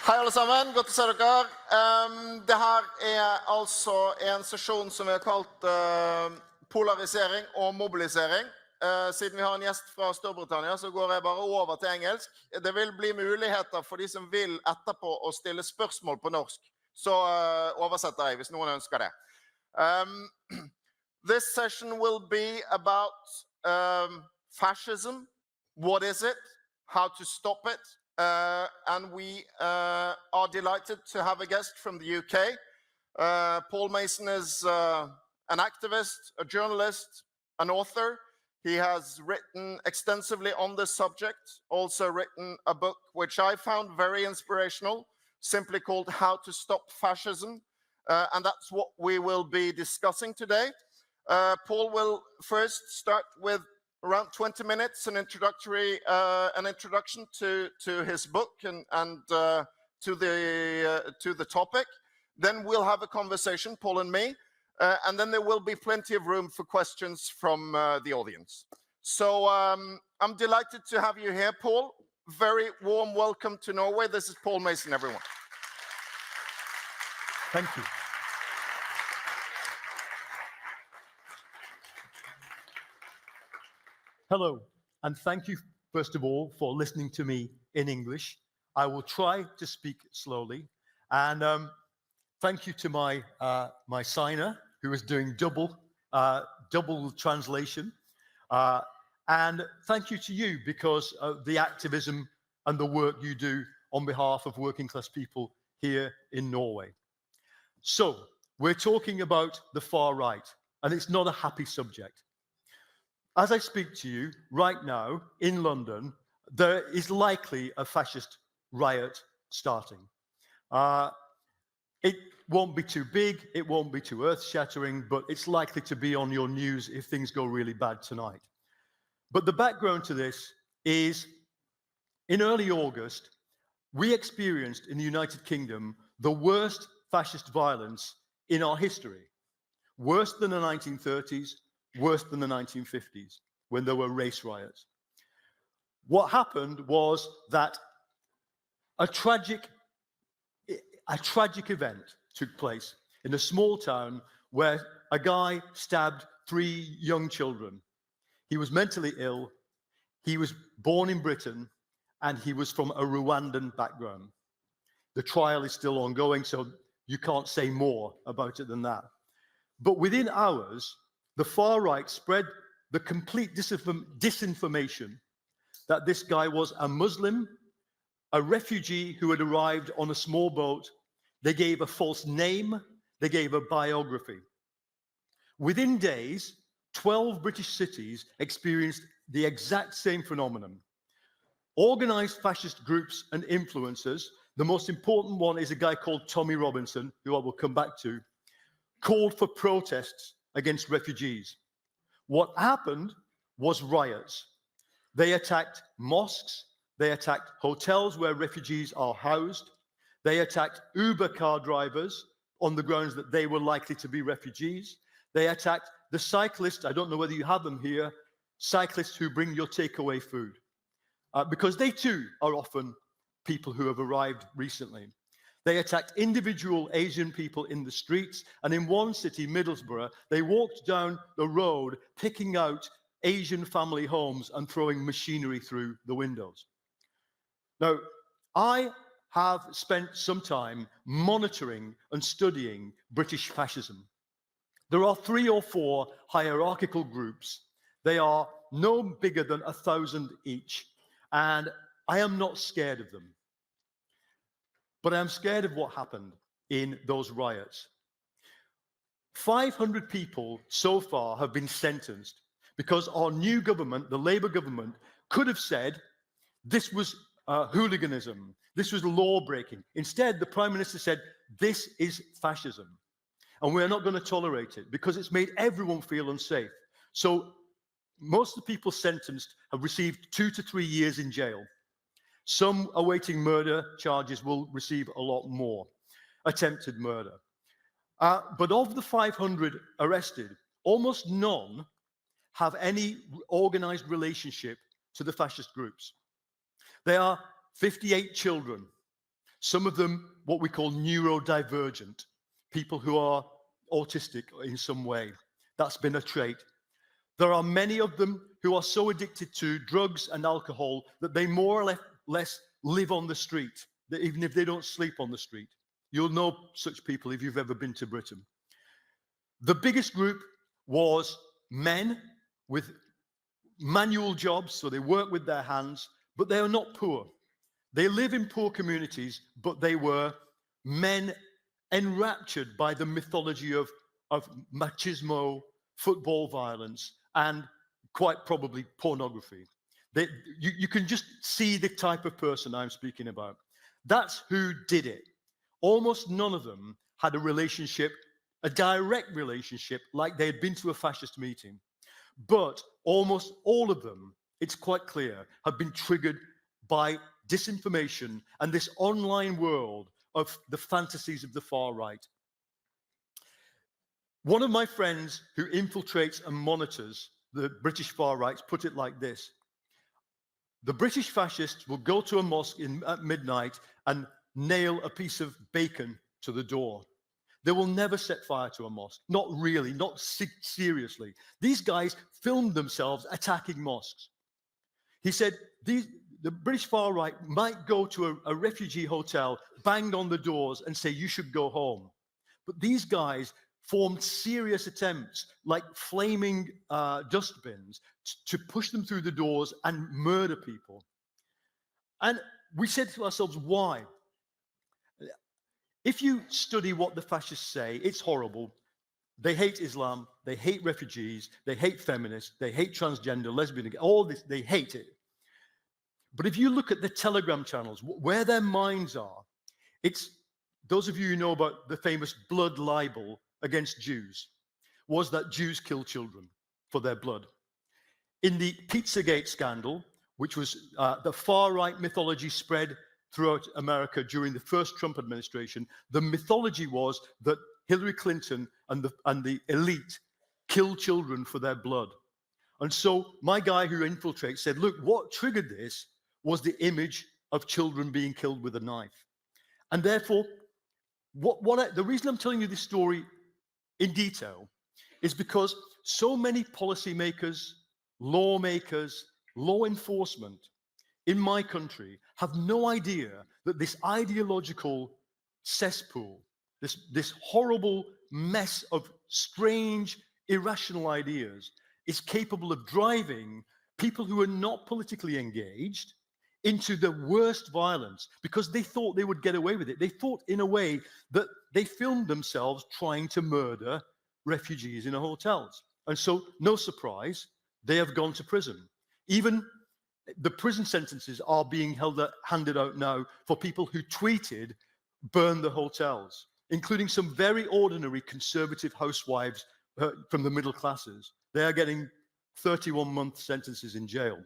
Hei alle sammen, godt å se dere. Det her altså en sesjon som vi har kalt polarisering og mobilisering. Siden vi har en gjest fra Storbritannia, så går jeg bare over til engelsk. Det vil bli muligheter for de som vil etterpå å stille spørsmål på norsk. Så oversetter jeg hvis noen ønsker det. This session will be about fascism. What is it? How to stop it? And we are delighted to have a guest from the UK. Paul Mason is an activist, a journalist, an author. He has written extensively on this subject, also written a book which I found very inspirational, simply called How to Stop Fascism. And that's what we will be discussing today. Paul will first start with around 20 minutes, an introduction to his book and to the topic. Then we'll have a conversation, Paul and me, and then there will be plenty of room for questions from the audience. So I'm delighted to have you here, Paul. Very warm welcome to Norway. This is Paul Mason, everyone. Thank you. Hello, and thank you, first of all, for listening to me in English. I will try to speak slowly, and thank you to my signer, who is doing double translation, and thank you to you, because of the activism and the work you do on behalf of working class people here in Norway. So, we're talking about the far right, and it's not a happy subject. As I speak to you right now in London, there is likely a fascist riot starting. It won't be too big, it won't be too earth-shattering, but it's likely to be on your news if things go really bad tonight. But the background to this is, in early August, we experienced in the United Kingdom the worst fascist violence in our history. Worse than the 1930s, worse than the 1950s, when there were race riots. What happened was that a tragic event took place in a small town where a guy stabbed 3 young children. He was mentally ill, he was born in Britain, and he was from a Rwandan background. The trial is still ongoing, so you can't say more about it than that. But within hours, the far right spread the complete disinformation that this guy was a Muslim, a refugee who had arrived on a small boat. They gave a false name, they gave a biography. Within days, 12 British cities experienced the exact same phenomenon. Organized fascist groups and influencers, the most important one is a guy called Tommy Robinson, who I will come back to, called for protests against refugees. What happened was riots. They attacked mosques, they attacked hotels where refugees are housed, they attacked Uber car drivers on the grounds that they were likely to be refugees, they attacked the cyclists, I don't know whether you have them here, cyclists who bring your takeaway food, because they too are often people who have arrived recently. They attacked individual Asian people in the streets, and in one city, Middlesbrough, they walked down the road picking out Asian family homes and throwing machinery through the windows. Now, I have spent some time monitoring and studying British fascism. There are 3 or 4 hierarchical groups. They are no bigger than 1,000 each, and I am not scared of them. But I'm scared of what happened in those riots. 500 people so far have been sentenced because our new government, the Labour government, could have said this was hooliganism, this was law breaking. Instead, the Prime Minister said this is fascism, and we're not going to tolerate it because it's made everyone feel unsafe. So most of the people sentenced have received 2 to 3 years in jail. Some awaiting murder charges will receive a lot more, attempted murder. But of the 500 arrested, almost none have any organized relationship to the fascist groups. There are 58 children. Some of them, what we call neurodivergent, people who are autistic in some way. That's been a trait. There are many of them who are so addicted to drugs and alcohol that they more or less live on the street, that even if they don't sleep on the street. You'll know such people if you've ever been to Britain. The biggest group was men with manual jobs, so they work with their hands, but they are not poor. They live in poor communities, but they were men enraptured by the mythology of machismo, football violence, and quite probably pornography. You can just see the type of person I'm speaking about. That's who did it. Almost none of them had a relationship, a direct relationship, like they had been to a fascist meeting. But almost all of them, it's quite clear, have been triggered by disinformation and this online world of the fantasies of the far right. One of my friends who infiltrates and monitors the British far right put it like this: the British fascists will go to a mosque at midnight and nail a piece of bacon to the door. They will never set fire to a mosque. Not really, not seriously. These guys filmed themselves attacking mosques. He said the British far right might go to a refugee hotel, bang on the doors and say, you should go home. But these guys formed serious attempts, like flaming dustbins, to push them through the doors and murder people. And we said to ourselves, why? If you study what the fascists say, it's horrible. They hate Islam, they hate refugees, they hate feminists, they hate transgender, lesbian, all this, they hate it. But if you look at the Telegram channels, where their minds are, it's those of you who know about the famous blood libel against Jews, was that Jews kill children for their blood. In the Pizzagate scandal, which was the far-right mythology spread throughout America during the first Trump administration, the mythology was that Hillary Clinton and the elite kill children for their blood. And so my guy who infiltrates said, look, what triggered this was the image of children being killed with a knife. And therefore, the reason I'm telling you this story in detail is because so many policymakers, lawmakers, law enforcement in my country have no idea that this ideological cesspool, this horrible mess of strange, irrational ideas, is capable of driving people who are not politically engaged into the worst violence, because they thought they would get away with it. They thought, in a way, that they filmed themselves trying to murder refugees in hotels. And so, no surprise, they have gone to prison. Even the prison sentences are being handed out now for people who tweeted, burn the hotels, including some very ordinary conservative housewives from the middle classes. They are getting 31-month sentences in jail.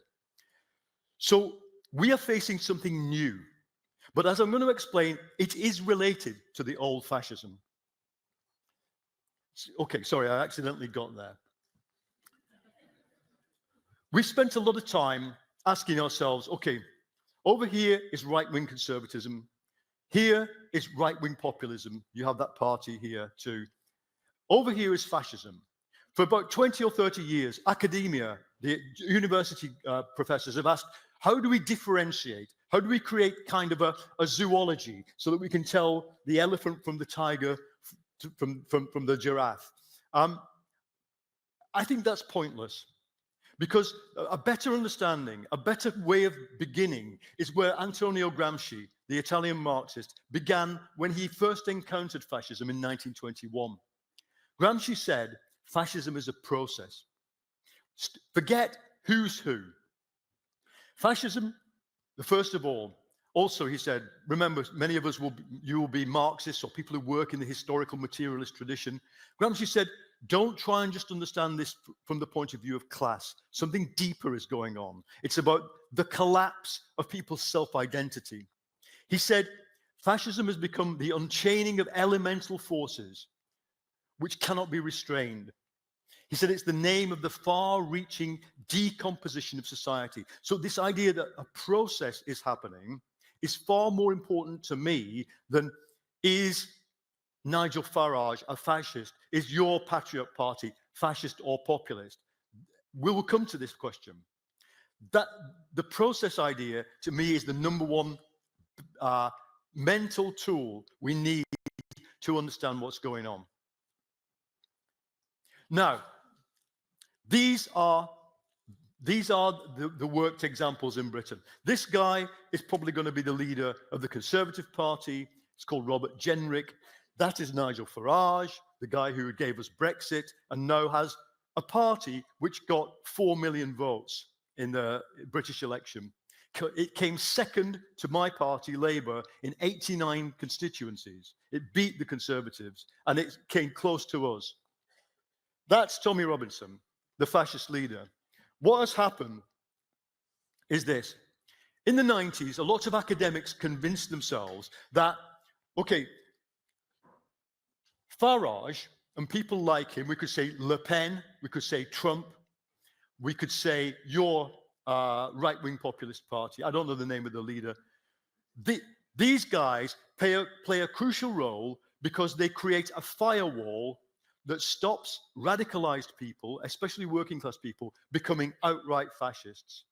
So we are facing something new. But as I'm going to explain, it is related to the old fascism. Okay, sorry, I accidentally got there. We spent a lot of time asking ourselves, okay, over here is right-wing conservatism. Here is right-wing populism. You have that party here too. Over here is fascism. For about 20 or 30 years, academia, the university professors have asked, how do we differentiate? How do we create kind of a zoology so that we can tell the elephant from the tiger, from the giraffe? I think that's pointless, because a better understanding, a better way of beginning is where Antonio Gramsci, the Italian Marxist, began when he first encountered fascism in 1921. Gramsci said, fascism is a process. Forget who's who. Fascism, the first of all, also, he said, remember, many of us will be Marxists or people who work in the historical materialist tradition. Gramsci said, don't try and just understand this from the point of view of class. Something deeper is going on. It's about the collapse of people's self-identity. He said, fascism has become the unchaining of elemental forces which cannot be restrained. He said it's the name of the far-reaching decomposition of society. So this idea that a process is happening is far more important to me than is Nigel Farage a fascist? Is your Patriot Party fascist or populist? We will come to this question. That the process idea, to me, is the number one mental tool we need to understand what's going on. Now, these are the worked examples in Britain. This guy is probably going to be the leader of the Conservative Party. It's called Robert Jenrick. That is Nigel Farage, the guy who gave us Brexit and now has a party which got 4 million votes in the British election. It came second to my party, Labour, in 89 constituencies. It beat the Conservatives and it came close to us. That's Tommy Robinson, the fascist leader. What has happened is this. In the 90s, a lot of academics convinced themselves that, okay, Farage and people like him, we could say Le Pen, we could say Trump, we could say your right-wing populist party. I don't know the name of the leader. These guys play a crucial role because they create a firewall that stops radicalized people, especially working class people, becoming outright fascists.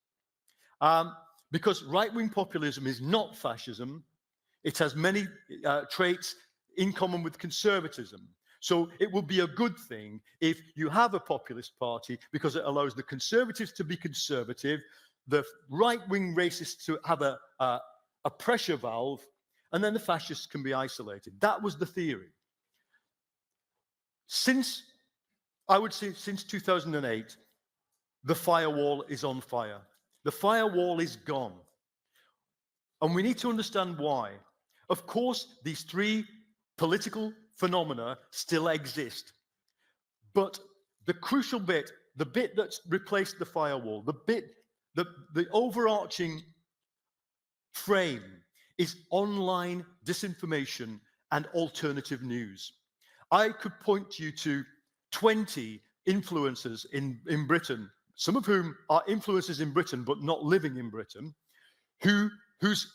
Because right-wing populism is not fascism. It has many traits in common with conservatism. So it will be a good thing if you have a populist party because it allows the conservatives to be conservative, the right-wing racists to have a pressure valve, and then the fascists can be isolated. That was the theory. I would say since 2008, the firewall is on fire. The firewall is gone. And we need to understand why. Of course, these three political phenomena still exist. But the crucial bit, the bit that's replaced the firewall, the overarching frame is online disinformation and alternative news. I could point you to 20 influencers in Britain, some of whom are influencers in Britain but not living in Britain, whose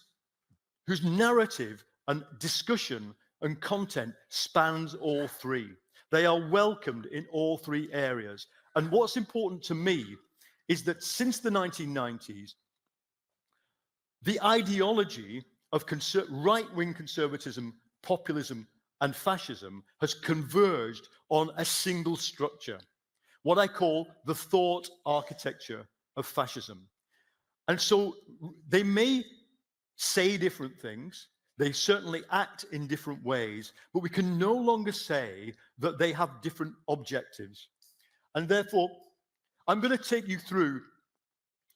narrative and discussion and content spans all three. They are welcomed in all three areas. And what's important to me is that since the 1990s, the ideology of right-wing conservatism, populism, and fascism has converged on a single structure, what I call the thought architecture of fascism. And so they may say different things, they certainly act in different ways, but we can no longer say that they have different objectives. And therefore, I'm going to take you through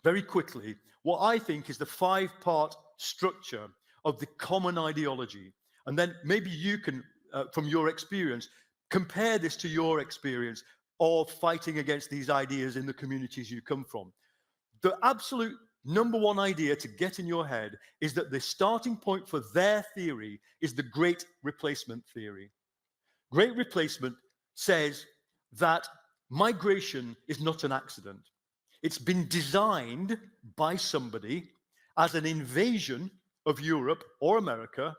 very quickly what I think is the 5-part structure of the common ideology. And then maybe you can, from your experience, compare this to your experience of fighting against these ideas in the communities you come from. The absolute number one idea to get in your head is that the starting point for their theory is the Great Replacement theory. Great Replacement says that migration is not an accident. It's been designed by somebody as an invasion of Europe or America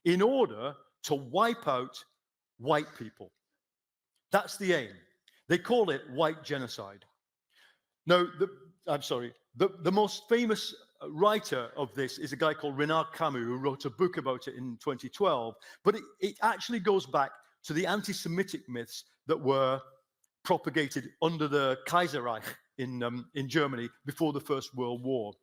in order to wipe out white people. That's the aim. They call it white genocide. Now, the most famous writer of this is a guy called René Camus, who wrote a book about it in 2012. But it actually goes back to the anti-Semitic myths that were propagated under the Kaiserreich in Germany before the First World War.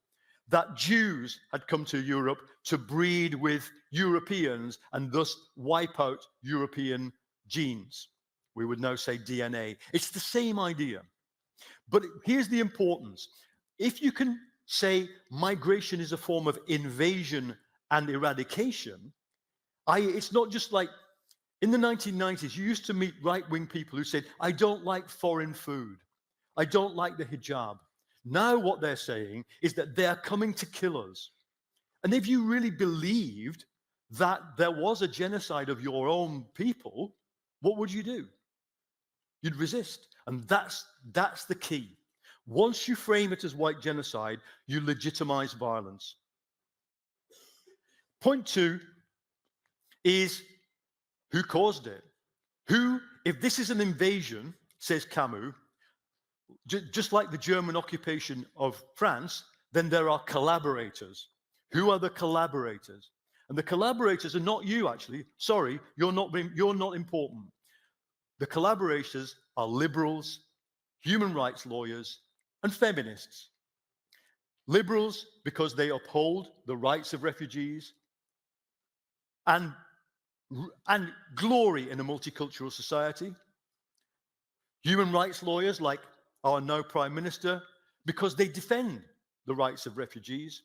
That Jews had come to Europe to breed with Europeans and thus wipe out European genes. We would now say DNA. It's the same idea. But here's the importance. If you can say migration is a form of invasion and eradication, it's not just like in the 1990s, you used to meet right-wing people who said, I don't like foreign food. I don't like the hijab. Now what they're saying is that they're coming to kill us. And if you really believed that there was a genocide of your own people, what would you do? You'd resist. And that's the key. Once you frame it as white genocide, you legitimize violence. Point 2 is who caused it? Who, if this is an invasion, says Camus, just like the German occupation of France, then there are collaborators. Who are the collaborators? And the collaborators are not you, actually. Sorry, you're not important. The collaborators are liberals, human rights lawyers, and feminists. Liberals, because they uphold the rights of refugees and glory in a multicultural society. Human rights lawyers, like our now Prime Minister, because they defend the rights of refugees.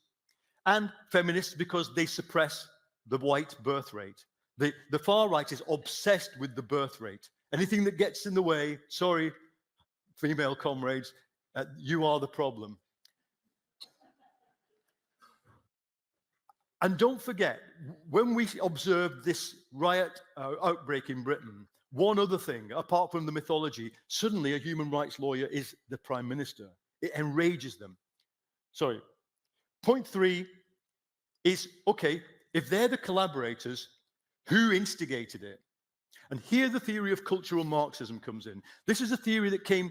And feminists, because they suppress the white birth rate. The far right is obsessed with the birth rate. Anything that gets in the way, sorry, female comrades, you are the problem. And don't forget, when we observed this riot outbreak in Britain, one other thing, apart from the mythology, suddenly a human rights lawyer is the Prime Minister. It enrages them. Sorry. Point 3 is, okay, if they're the collaborators, who instigated it? And here the theory of cultural Marxism comes in. This is a theory that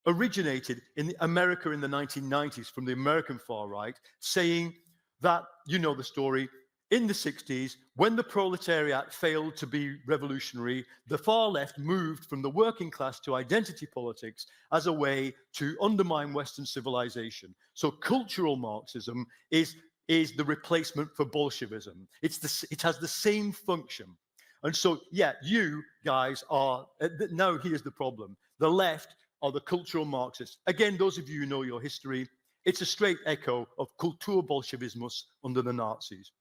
originated in America in the 1990s from the American far right, saying that, you know the story, in the 60s, when the proletariat failed to be revolutionary, the far left moved from the working class to identity politics as a way to undermine Western civilization. So cultural Marxism is the replacement for Bolshevism. It has the same function. And so, yeah, you guys are, now here's the problem. The left are the cultural Marxists. Again, those of you who know your history, it's a straight echo of Kulturbolschewismus under the Nazis.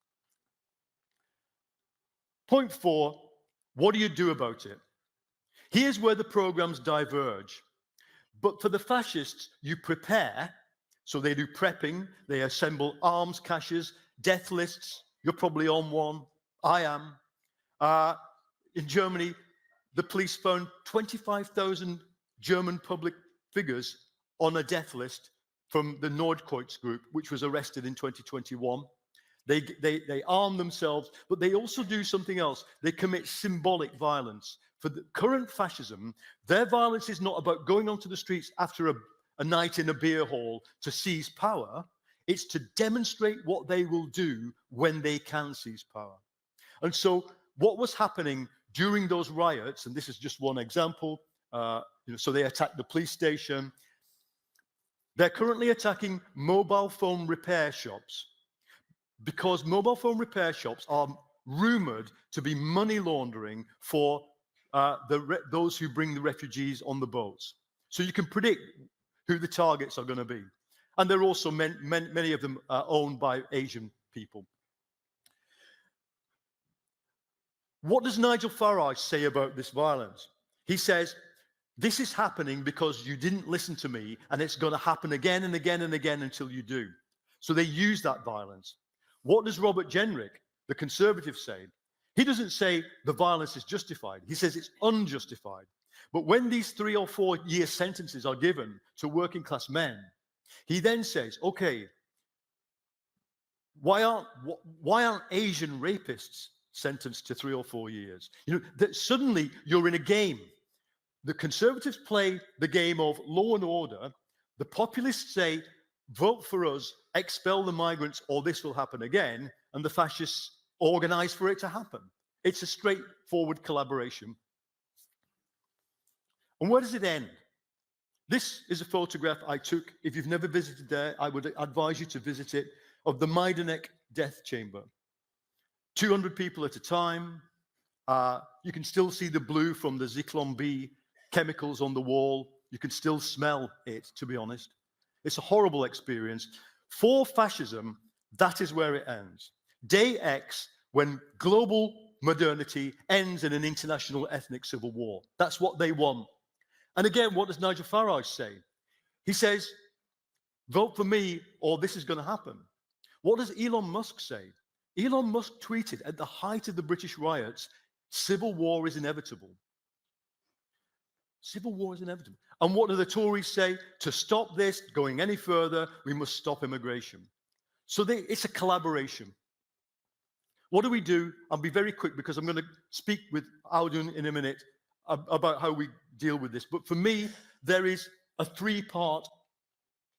Point 4, what do you do about it? Here's where the programs diverge. But for the fascists, you prepare, so they do prepping, they assemble arms caches, death lists, you're probably on one, I am. In Germany, the police found 25,000 German public figures on a death list from the Nordkreuz group, which was arrested in 2021. They arm themselves, but they also do something else. They commit symbolic violence. For the current fascism, their violence is not about going onto the streets after a night in a beer hall to seize power. It's to demonstrate what they will do when they can seize power. And so what was happening during those riots, and this is just one example, so they attacked the police station. They're currently attacking mobile phone repair shops because mobile phone repair shops are rumored to be money laundering for those who bring the refugees on the boats. So you can predict who the targets are going to be. And they're also, many of them are owned by Asian people. What does Nigel Farage say about this violence? He says, this is happening because you didn't listen to me, and it's going to happen again and again and again until you do. So they use that violence. What does Robert Jenrick, the conservative, say? He doesn't say the violence is justified. He says it's unjustified. But when these 3 or 4 year sentences are given to working class men, he then says, okay, why aren't Asian rapists sentenced to 3 or 4 years? You know, that suddenly you're in a game. The conservatives play the game of law and order. The populists say, vote for us, expel the migrants, or this will happen again. And the fascists organize for it to happen. It's a straightforward collaboration. And where does it end? This is a photograph I took. If you've never visited there, I would advise you to visit it, of the Majdanek death chamber. 200 people at a time. You can still see the blue from the Zyklon B chemicals on the wall. You can still smell it, to be honest. It's a horrible experience. For fascism, that is where it ends. Day X, when global modernity ends in an international ethnic civil war. That's what they want. And again, what does Nigel Farage say? He says, vote for me or this is going to happen. What does Elon Musk say? Elon Musk tweeted at the height of the British riots, civil war is inevitable. Civil war is inevitable. And what do the Tories say? To stop this going any further, we must stop immigration. So it's a collaboration. What do we do? I'll be very quick because I'm going to speak with Audun in a minute about how we deal with this. But for me, there is a three-part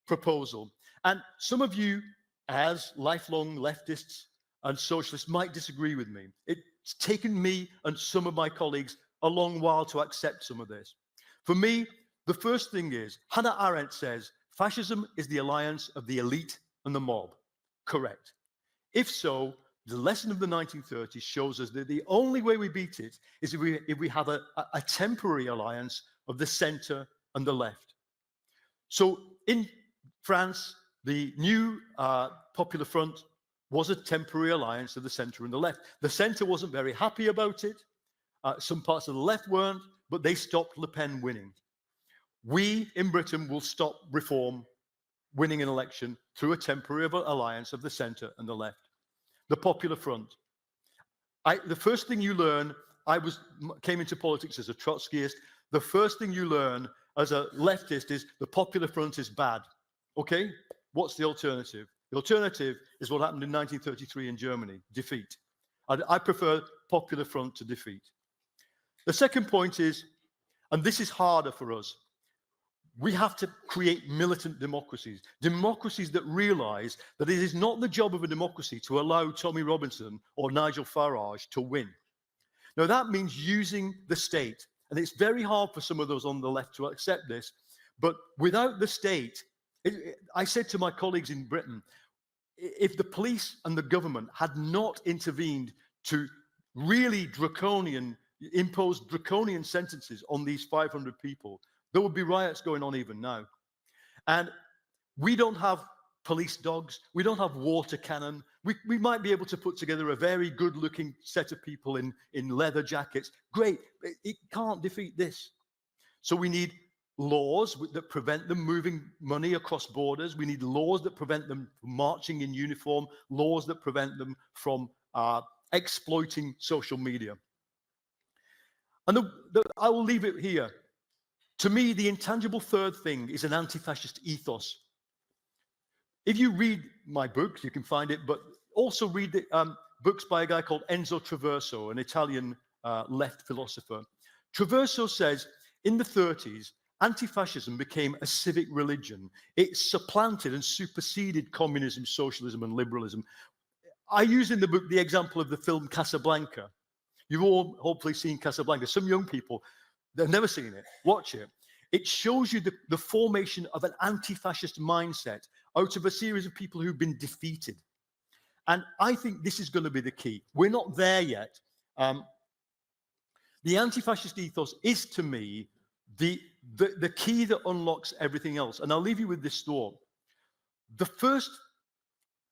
proposal. And some of you, as lifelong leftists and socialists, might disagree with me. It's taken me and some of my colleagues a long while to accept some of this. For me, the first thing is, Hannah Arendt says, fascism is the alliance of the elite and the mob. Correct. If so, the lesson of the 1930s shows us that the only way we beat it is if we have a temporary alliance of the center and the left. So in France, the new Popular Front was a temporary alliance of the center and the left. The center wasn't very happy about it. Some parts of the left weren't, but they stopped Le Pen winning. We in Britain will stop Reform winning an election through a temporary alliance of the center and the left. The Popular Front. The first thing you learn, came into politics as a Trotskyist. The first thing you learn as a leftist is the Popular Front is bad. Okay? What's the alternative? The alternative is what happened in 1933 in Germany, defeat. I prefer Popular Front to defeat. The second point is, and this is harder for us, we have to create militant democracies, democracies that realize that it is not the job of a democracy to allow Tommy Robinson or Nigel Farage to win. Now, that means using the state, and it's very hard for some of those on the left to accept this, but without the state, I said to my colleagues in Britain, if the police and the government had not intervened to really impose draconian sentences on these 500 people, there would be riots going on even now. And we don't have police dogs. We don't have water cannon. We might be able to put together a very good-looking set of people in leather jackets. Great. It can't defeat this. So we need laws that prevent them moving money across borders. We need laws that prevent them from marching in uniform, laws that prevent them from exploiting social media. And I will leave it here. To me, the intangible third thing is an anti-fascist ethos. If you read my book, you can find it, but also read the, books by a guy called Enzo Traverso, an Italian left philosopher. Traverso says, in the 30s, anti-fascism became a civic religion. It supplanted and superseded communism, socialism, and liberalism. I use in the book the example of the film Casablanca. You've all hopefully seen Casablanca. Some young people, they've never seen it. Watch it. It shows you the formation of an anti-fascist mindset out of a series of people who've been defeated. And I think this is going to be the key. We're not there yet. The anti-fascist ethos is, to me, the key that unlocks everything else. And I'll leave you with this thought. The first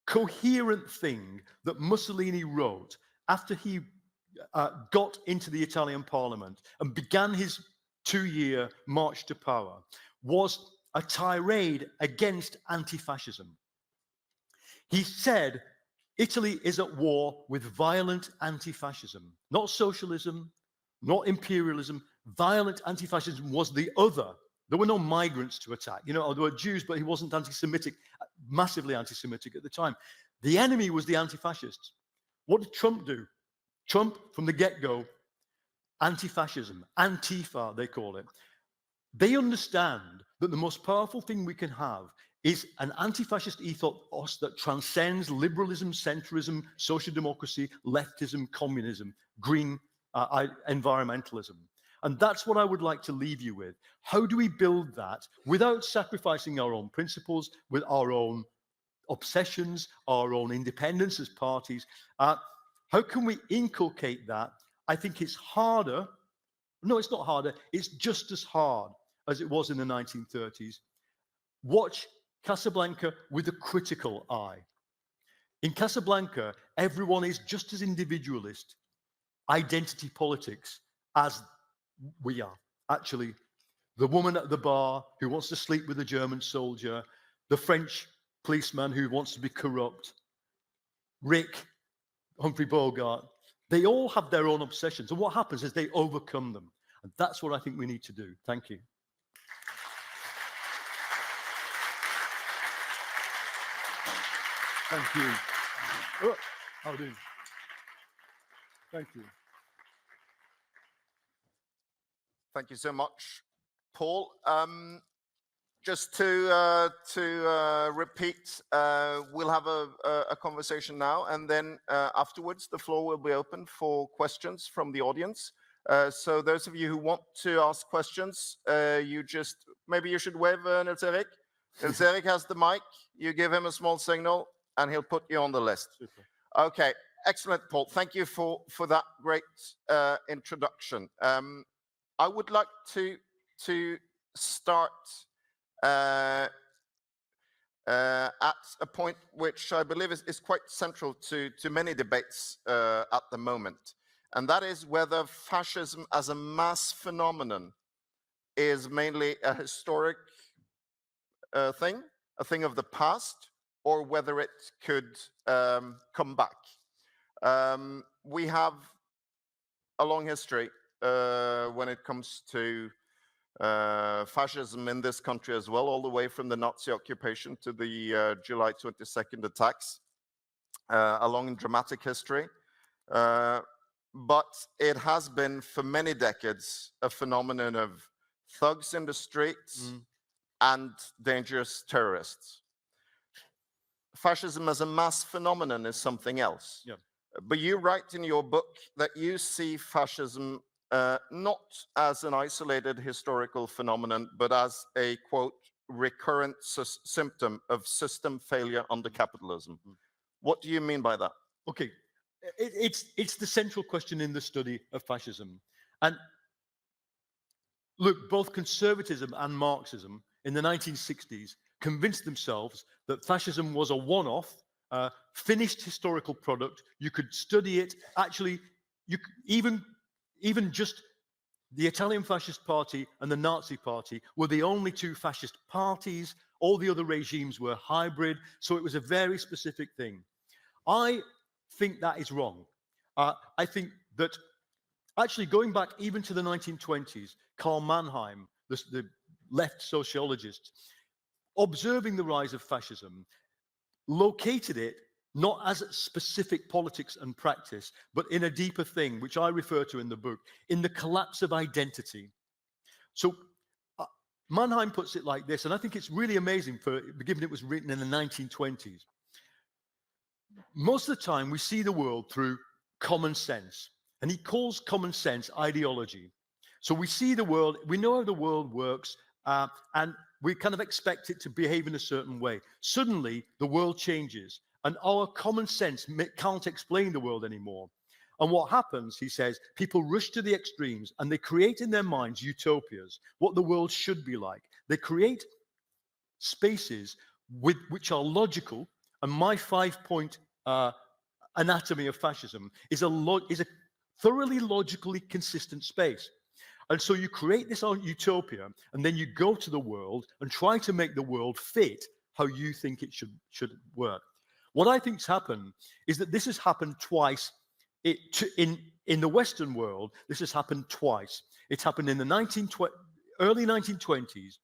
coherent thing that Mussolini wrote after he got into the Italian parliament and began his 2-year march to power was a tirade against anti-fascism. He said, Italy is at war with violent anti-fascism, not socialism, not imperialism. Violent anti-fascism was the other. There were no migrants to attack. You know, there were Jews, but he wasn't anti-Semitic, massively anti-Semitic at the time. The enemy was the anti-fascists. What did Trump do? Trump, from the get-go, anti-fascism, Antifa, they call it. They understand that the most powerful thing we can have is an anti-fascist ethos that transcends liberalism, centrism, social democracy, leftism, communism, green environmentalism. And that's what I would like to leave you with. How do we build that without sacrificing our own principles, with our own obsessions, our own independence as parties? How can we inculcate that? I think it's harder. No, it's not harder. It's just as hard as it was in the 1930s. Watch Casablanca with a critical eye. In Casablanca, everyone is just as individualist, identity politics, as we are. Actually, the woman at the bar who wants to sleep with a German soldier, the French policeman who wants to be corrupt, Rick, Humphrey Bogart, they all have their own obsessions. And what happens is they overcome them. And that's what I think we need to do. Thank you. Thank you. Oh, Audun. Thank you. Thank you so much, Paul. Just to repeat, we'll have a conversation now, and then afterwards the floor will be open for questions from the audience. So those of you who want to ask questions, maybe you should wave, Nils Erik. Nils Erik has the mic. You give him a small signal, and he'll put you on the list. Super. Okay, excellent, Paul. Thank you for that great introduction. I would like to start at a point which I believe is quite central to many debates at the moment, and that is whether fascism as a mass phenomenon is mainly a historic thing, a thing of the past, or whether it could come back. We have a long history when it comes to fascism in this country as well, all the way from the Nazi occupation to the July 22nd attacks, a long and dramatic history. But it has been for many decades a phenomenon of thugs in the streets and dangerous terrorists. Fascism as a mass phenomenon is something else. Yeah. But you write in your book that you see fascism not as an isolated historical phenomenon, but as a, quote, recurrent symptom of system failure under capitalism. What do you mean by that? Okay, it's the central question in the study of fascism. And look, both conservatism and Marxism in the 1960s convinced themselves that fascism was a one-off, finished historical product. You could study it. Actually, even just the Italian Fascist Party and the Nazi Party were the only two fascist parties. All the other regimes were hybrid, so it was a very specific thing. I think that is wrong. I think that actually going back even to the 1920s, Karl Mannheim, the left sociologist, observing the rise of fascism, located it not as specific politics and practice, but in a deeper thing, which I refer to in the book, in the collapse of identity. So Mannheim puts it like this, and I think it's really amazing, given it was written in the 1920s. Most of the time, we see the world through common sense, and he calls common sense ideology. So we see the world, we know how the world works, and we kind of expect it to behave in a certain way. Suddenly, the world changes, and our common sense can't explain the world anymore. And what happens, he says, people rush to the extremes, and they create in their minds utopias, what the world should be like. They create spaces which are logical, and my 5-point anatomy of fascism is a thoroughly logically consistent space. And so you create this utopia, and then you go to the world and try to make the world fit how you think it should work. What I think's happened is that this has happened twice. In the Western world, this has happened twice. It's happened in the early 1920s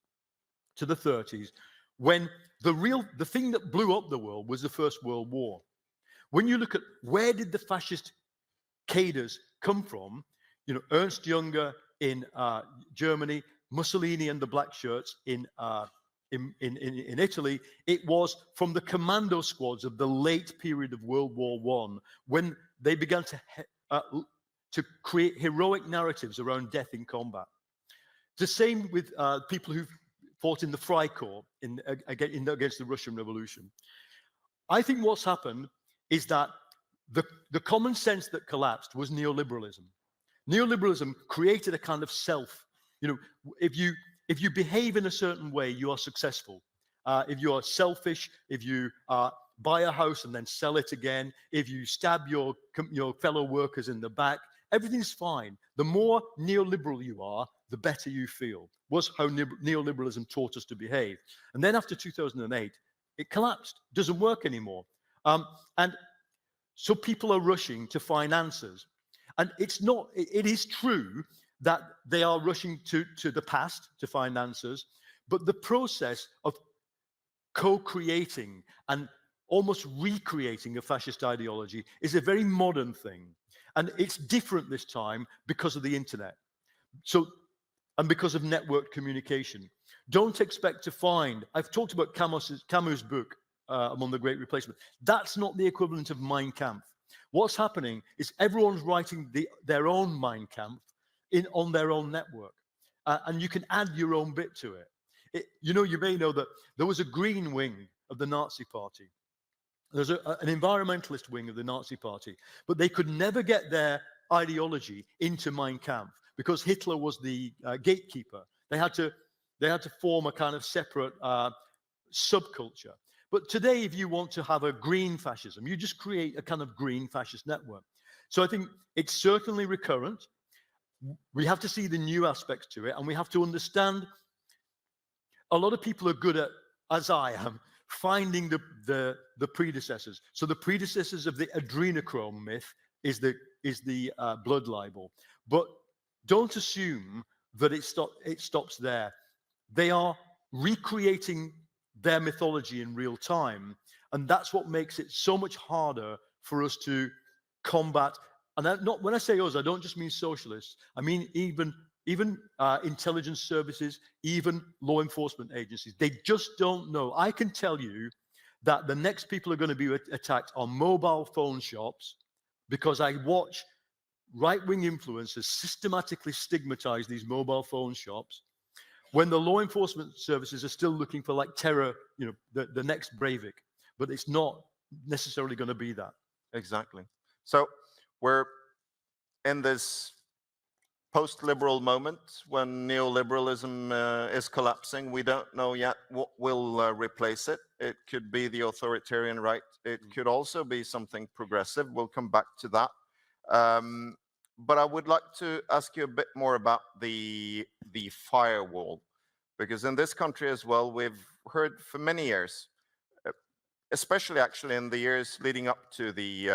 to the 30s, when the thing that blew up the world was the First World War. When you look at where did the fascist cadres come from, you know, Ernst Jünger in Germany, Mussolini and the black shirts in Italy, it was from the commando squads of the late period of World War I, when they began to create heroic narratives around death in combat. The same with people who fought in the Freikorps against the Russian Revolution. I think what's happened is that the common sense that collapsed was neoliberalism. Neoliberalism created a kind of self. You know, if you behave in a certain way, you are successful. If you are selfish, if you buy a house and then sell it again, if you stab your fellow workers in the back, everything's fine. The more neoliberal you are, the better you feel, was how neoliberalism taught us to behave. And then after 2008, it collapsed, doesn't work anymore. And so people are rushing to find answers. And it is true that they are rushing to the past to find answers, but the process of co-creating and almost recreating a fascist ideology is a very modern thing. And it's different this time because of the internet. So, and because of network communication. Don't expect to find, I've talked about Camus' book, Among the Great Replacement. That's not the equivalent of Mein Kampf. What's happening is everyone's writing their own Mein Kampf on their own network. And you can add your own bit to it. You may know that there was a green wing of the Nazi party. There's an environmentalist wing of the Nazi party, but they could never get their ideology into Mein Kampf because Hitler was the gatekeeper. They had to form a kind of separate subculture. But today, if you want to have a green fascism, you just create a kind of green fascist network. So I think it's certainly recurrent. We have to see the new aspects to it, and we have to understand a lot of people are good at, as I am, finding the predecessors. So the predecessors of the adrenochrome myth is the blood libel. But don't assume that it stops there. They are recreating their mythology in real time, and that's what makes it so much harder for us to combat. And when I say us, I don't just mean socialists. I mean even intelligence services, even law enforcement agencies. They just don't know. I can tell you that the next people are going to be attacked are mobile phone shops, because I watch right-wing influencers systematically stigmatize these mobile phone shops when the law enforcement services are still looking for like terror, the next Breivik, but it's not necessarily going to be that. Exactly. So we're in this post-liberal moment when neoliberalism is collapsing. We don't know yet what will replace it. It could be the authoritarian right. It could also be something progressive. We'll come back to that. But I would like to ask you a bit more about the firewall, because in this country as well, we've heard for many years, especially actually in the years leading up to the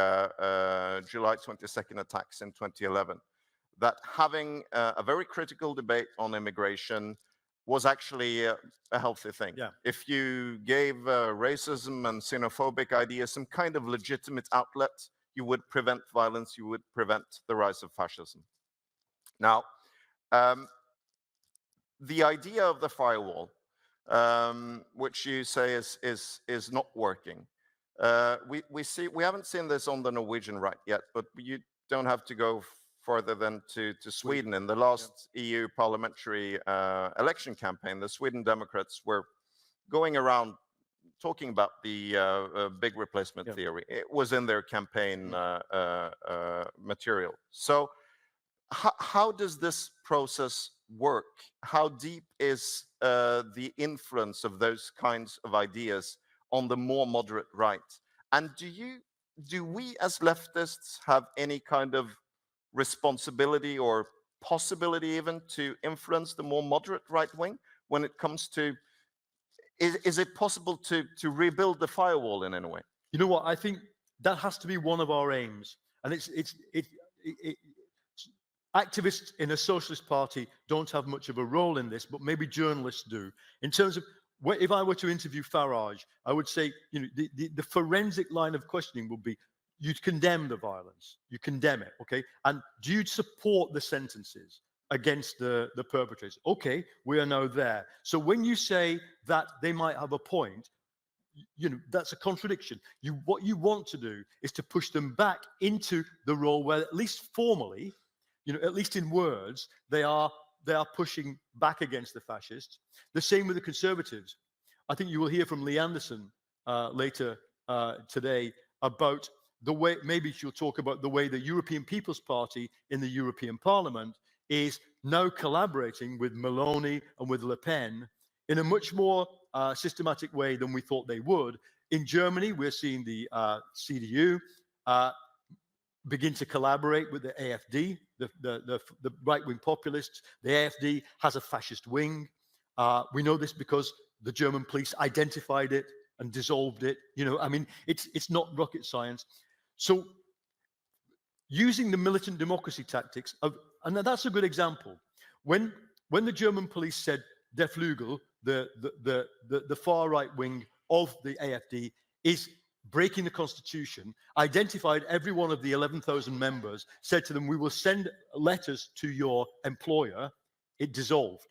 July 22nd attacks in 2011, that having a very critical debate on immigration was actually a healthy thing. Yeah. If you gave racism and xenophobic ideas some kind of legitimate outlet, you would prevent violence, you would prevent the rise of fascism. Now, the idea of the firewall, which you say is not working, we haven't seen this on the Norwegian right yet, but you don't have to go further than to Sweden. In the last EU parliamentary election campaign, the Sweden Democrats were going around talking about the big replacement theory. It was in their campaign material. So how does this process work? How deep is the influence of those kinds of ideas on the more moderate right? And do we as leftists have any kind of responsibility or possibility even to influence the more moderate right wing when it comes to, is it possible to rebuild the firewall in any way? You know what? I think that has to be one of our aims. And activists in a socialist party don't have much of a role in this, but maybe journalists do. In terms of, if I were to interview Farage, I would say, the forensic line of questioning would be, you condemn the violence, you condemn it, okay? And do you support the sentences against the perpetrators? Okay, we are now there. So when you say that they might have a point, that's a contradiction. What you want to do is to push them back into the role where, at least formally, at least in words, they are pushing back against the fascists. The same with the conservatives. I think you will hear from Lee Anderson later today about the way, maybe she'll talk about the way the European People's Party in the European Parliament is now collaborating with Meloni and with Le Pen in a much more systematic way than we thought they would. In Germany, we're seeing the CDU begin to collaborate with the AfD, the right-wing populists. The AfD has a fascist wing. We know this because the German police identified it and dissolved it. I mean, it's not rocket science. So using the militant democracy tactics and that's a good example. When the German police said Der Flügel, the far right wing of the AfD, is breaking the constitution, identified every one of the 11,000 members, said to them, we will send letters to your employer. It dissolved.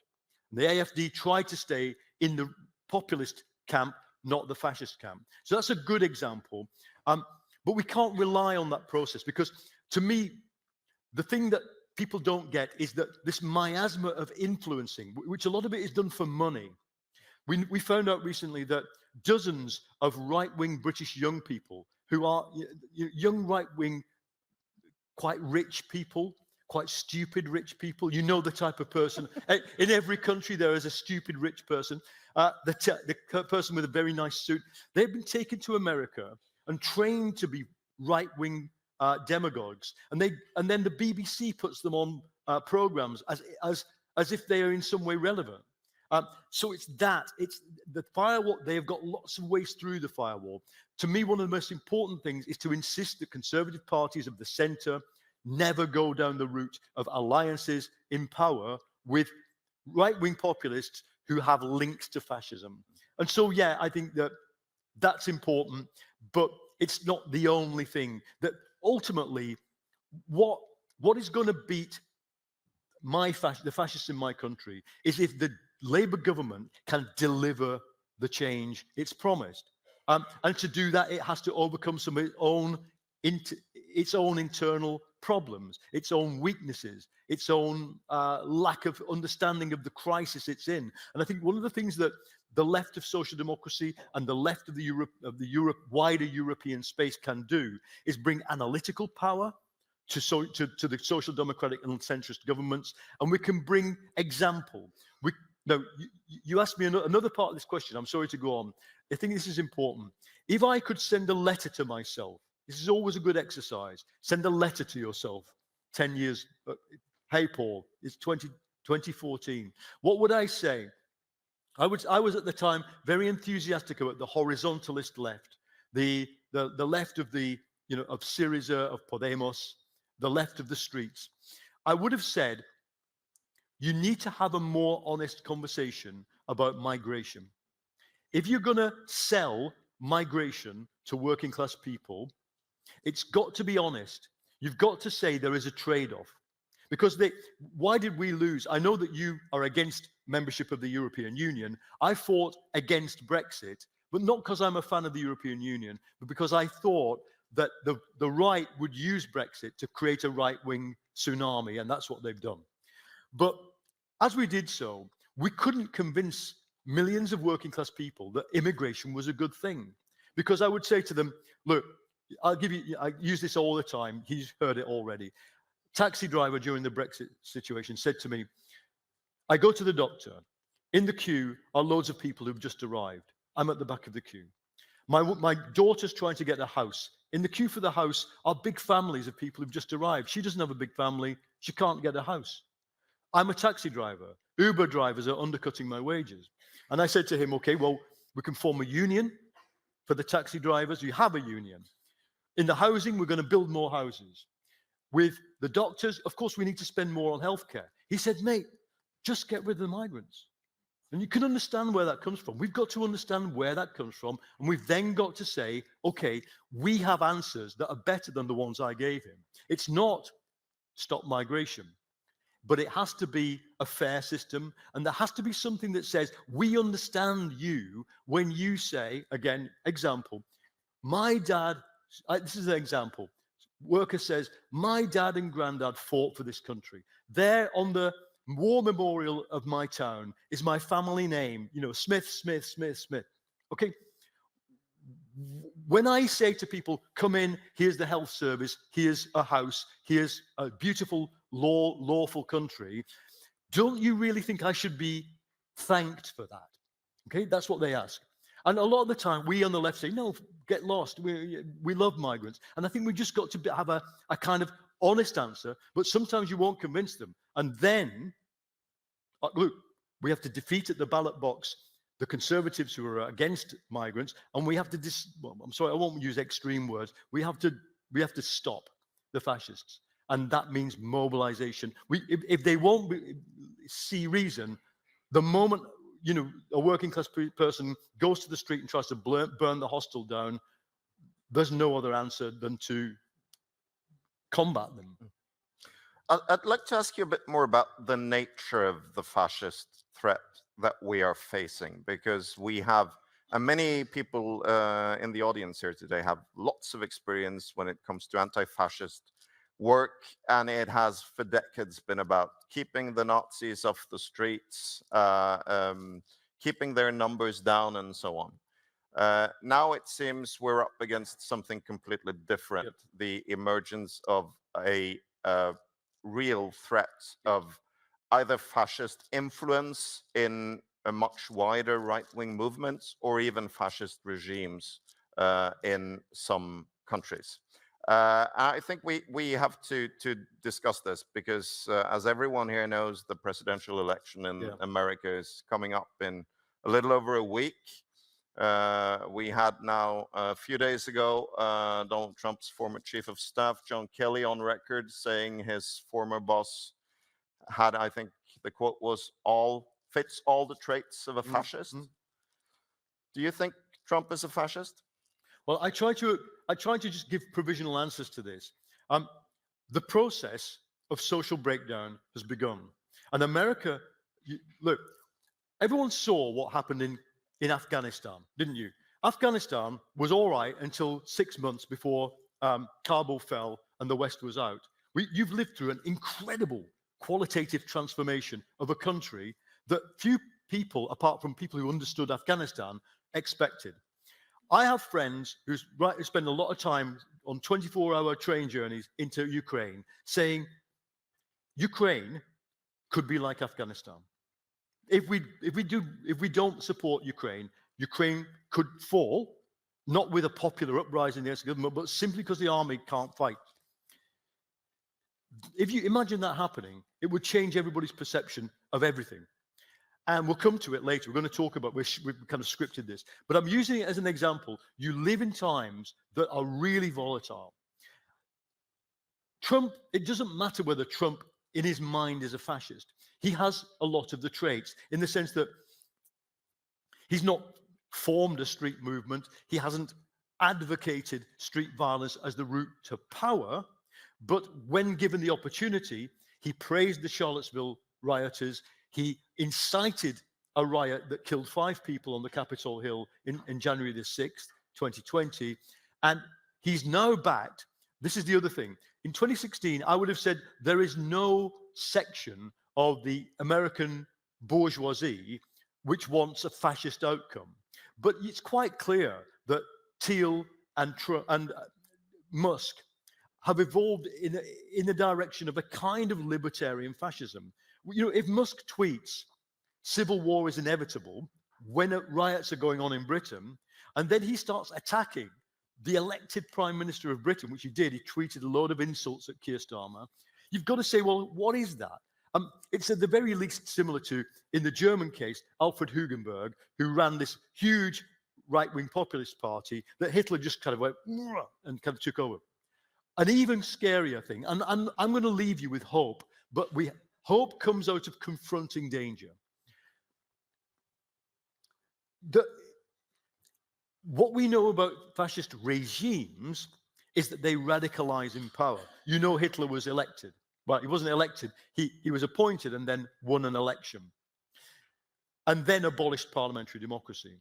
The AFD tried to stay in the populist camp, not the fascist camp. So that's a good example. But we can't rely on that process, because to me, the thing that people don't get is that this miasma of influencing, which a lot of it is done for money. We found out recently that dozens of right-wing British young people who are young right-wing, quite rich people, quite stupid rich people. You know the type of person. In every country there is a stupid rich person. The person with a very nice suit. They've been taken to America and trained to be right-wing demagogues, and then the BBC puts them on programs as if they are in some way relevant. So it's the firewall. They have got lots of ways through the firewall. To me, one of the most important things is to insist that conservative parties of the centre never go down the route of alliances in power with right-wing populists who have links to fascism. And so, yeah, I think that's important, but it's not the only thing. That ultimately, what is going to beat the fascists in my country is if the Labour government can deliver the change it's promised. And to do that, it has to overcome some of its own internal problems, its own weaknesses, its own lack of understanding of the crisis it's in. And I think one of the things that the left of social democracy and the left of the wider European space can do is bring analytical power to the social democratic and centrist governments, and we can bring example. Now, you asked me another part of this question. I'm sorry to go on. I think this is important. If I could send a letter to myself, this is always a good exercise. Send a letter to yourself 10 years. Hey, Paul, it's 2014. What would I say? I was at the time very enthusiastic about the horizontalist left, the left of of Syriza, of Podemos, the left of the streets. I would have said, you need to have a more honest conversation about migration. If you're going to sell migration to working class people, it's got to be honest. You've got to say there is a trade-off. Because why did we lose? I know that you are against membership of the European Union. I fought against Brexit, but not because I'm a fan of the European Union, but because I thought that the right would use Brexit to create a right-wing tsunami, and that's what they've done. But as we did so, we couldn't convince millions of working class people that immigration was a good thing. Because I would say to them, look, I use this all the time. He's heard it already. Taxi driver during the Brexit situation said to me, I go to the doctor. In the queue are loads of people who've just arrived. I'm at the back of the queue. My daughter's trying to get a house. In the queue for the house are big families of people who've just arrived. She doesn't have a big family. She can't get a house. I'm a taxi driver. Uber drivers are undercutting my wages. And I said to him, okay, well, we can form a union for the taxi drivers. We have a union. In the housing, we're going to build more houses. With the doctors, of course, we need to spend more on healthcare. He said, mate, just get rid of the migrants. And you can understand where that comes from. We've got to understand where that comes from. And we've then got to say, okay, we have answers that are better than the ones I gave him. It's not stop migration, but it has to be a fair system. And there has to be something that says, we understand you when you say, again, example, my dad, this is an example. Worker says, my dad and granddad fought for this country. There on the war memorial of my town is my family name, Smith, Smith, Smith, Smith. Okay. When I say to people, come in, here's the health service, here's a house, here's a beautiful, lawful country, don't you really think I should be thanked for that? Okay, that's what they ask. And a lot of the time, we on the left say, no, get lost. We love migrants. And I think we've just got to have a kind of honest answer, but sometimes you won't convince them. And then, look, we have to defeat at the ballot box the conservatives who are against migrants, and we have to, I'm sorry, I won't use extreme words. We have to stop the fascists. And that means mobilization. If they won't see reason, the moment a working class person goes to the street and tries to burn the hostel down, there's no other answer than to combat them. I'd like to ask you a bit more about the nature of the fascist threat that we are facing, because we have, and many people in the audience here today have lots of experience when it comes to anti-fascist work, and it has for decades been about keeping the Nazis off the streets, keeping their numbers down, and so on. Now it seems we're up against something completely different, the emergence of a real threat of either fascist influence in a much wider right-wing movements, or even fascist regimes in some countries. I think we have to discuss this, because as everyone here knows, the presidential election in America is coming up in a little over a week. We had now a few days ago Donald Trump's former chief of staff, John Kelly, on record saying his former boss had, I think the quote was, fits all the traits of a fascist. Do you think Trump is a fascist? Well, I try to just give provisional answers to this. The process of social breakdown has begun. And America, look, everyone saw what happened in Afghanistan, didn't you? Afghanistan was all right until 6 months before Kabul fell and the West was out. You've lived through an incredible qualitative transformation of a country that few people, apart from people who understood Afghanistan, expected. I have friends who spend a lot of time on 24-hour train journeys into Ukraine saying Ukraine could be like Afghanistan. If we don't support Ukraine, Ukraine could fall, not with a popular uprising against the government, but simply because the army can't fight. If you imagine that happening, it would change everybody's perception of everything. And we'll come to it later. We're going to talk about, we've kind of scripted this, but I'm using it as an example. You live in times that are really volatile. Trump, it doesn't matter whether Trump in his mind is a fascist. He has a lot of the traits, in the sense that he's not formed a street movement. He hasn't advocated street violence as the route to power, but when given the opportunity, he praised the Charlottesville rioters. He incited a riot that killed 5 people on the Capitol Hill in January the 6th, 2020. And he's now backed. This is the other thing. In 2016, I would have said there is no section of the American bourgeoisie which wants a fascist outcome. But it's quite clear that Thiel and Musk have evolved in the direction of a kind of libertarian fascism. You know, if Musk tweets, civil war is inevitable, when riots are going on in Britain, and then he starts attacking the elected Prime Minister of Britain, which he did, he tweeted a load of insults at Keir Starmer, you've got to say, well, what is that? It's at the very least similar to, in the German case, Alfred Hugenberg, who ran this huge right-wing populist party that Hitler just kind of went, and kind of took over. An even scarier thing, and I'm going to leave you with hope, but hope comes out of confronting danger. What we know about fascist regimes is that they radicalize in power. You know, Hitler was elected. Well, he wasn't elected. He was appointed and then won an election. And then abolished parliamentary democracy.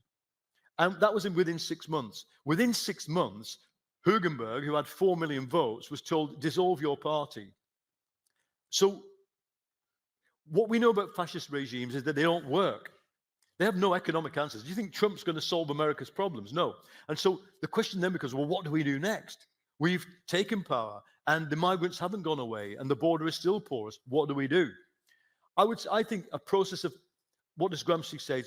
And that was within 6 months. Within 6 months, Hugenberg, who had 4 million votes, was told, dissolve your party. So what we know about fascist regimes is that they don't work. They have no economic answers. Do you think Trump's going to solve America's problems? No. And so the question then becomes, well, what do we do next? We've taken power and the migrants haven't gone away and the border is still porous. What do we do? I think a process of, what does Gramsci say,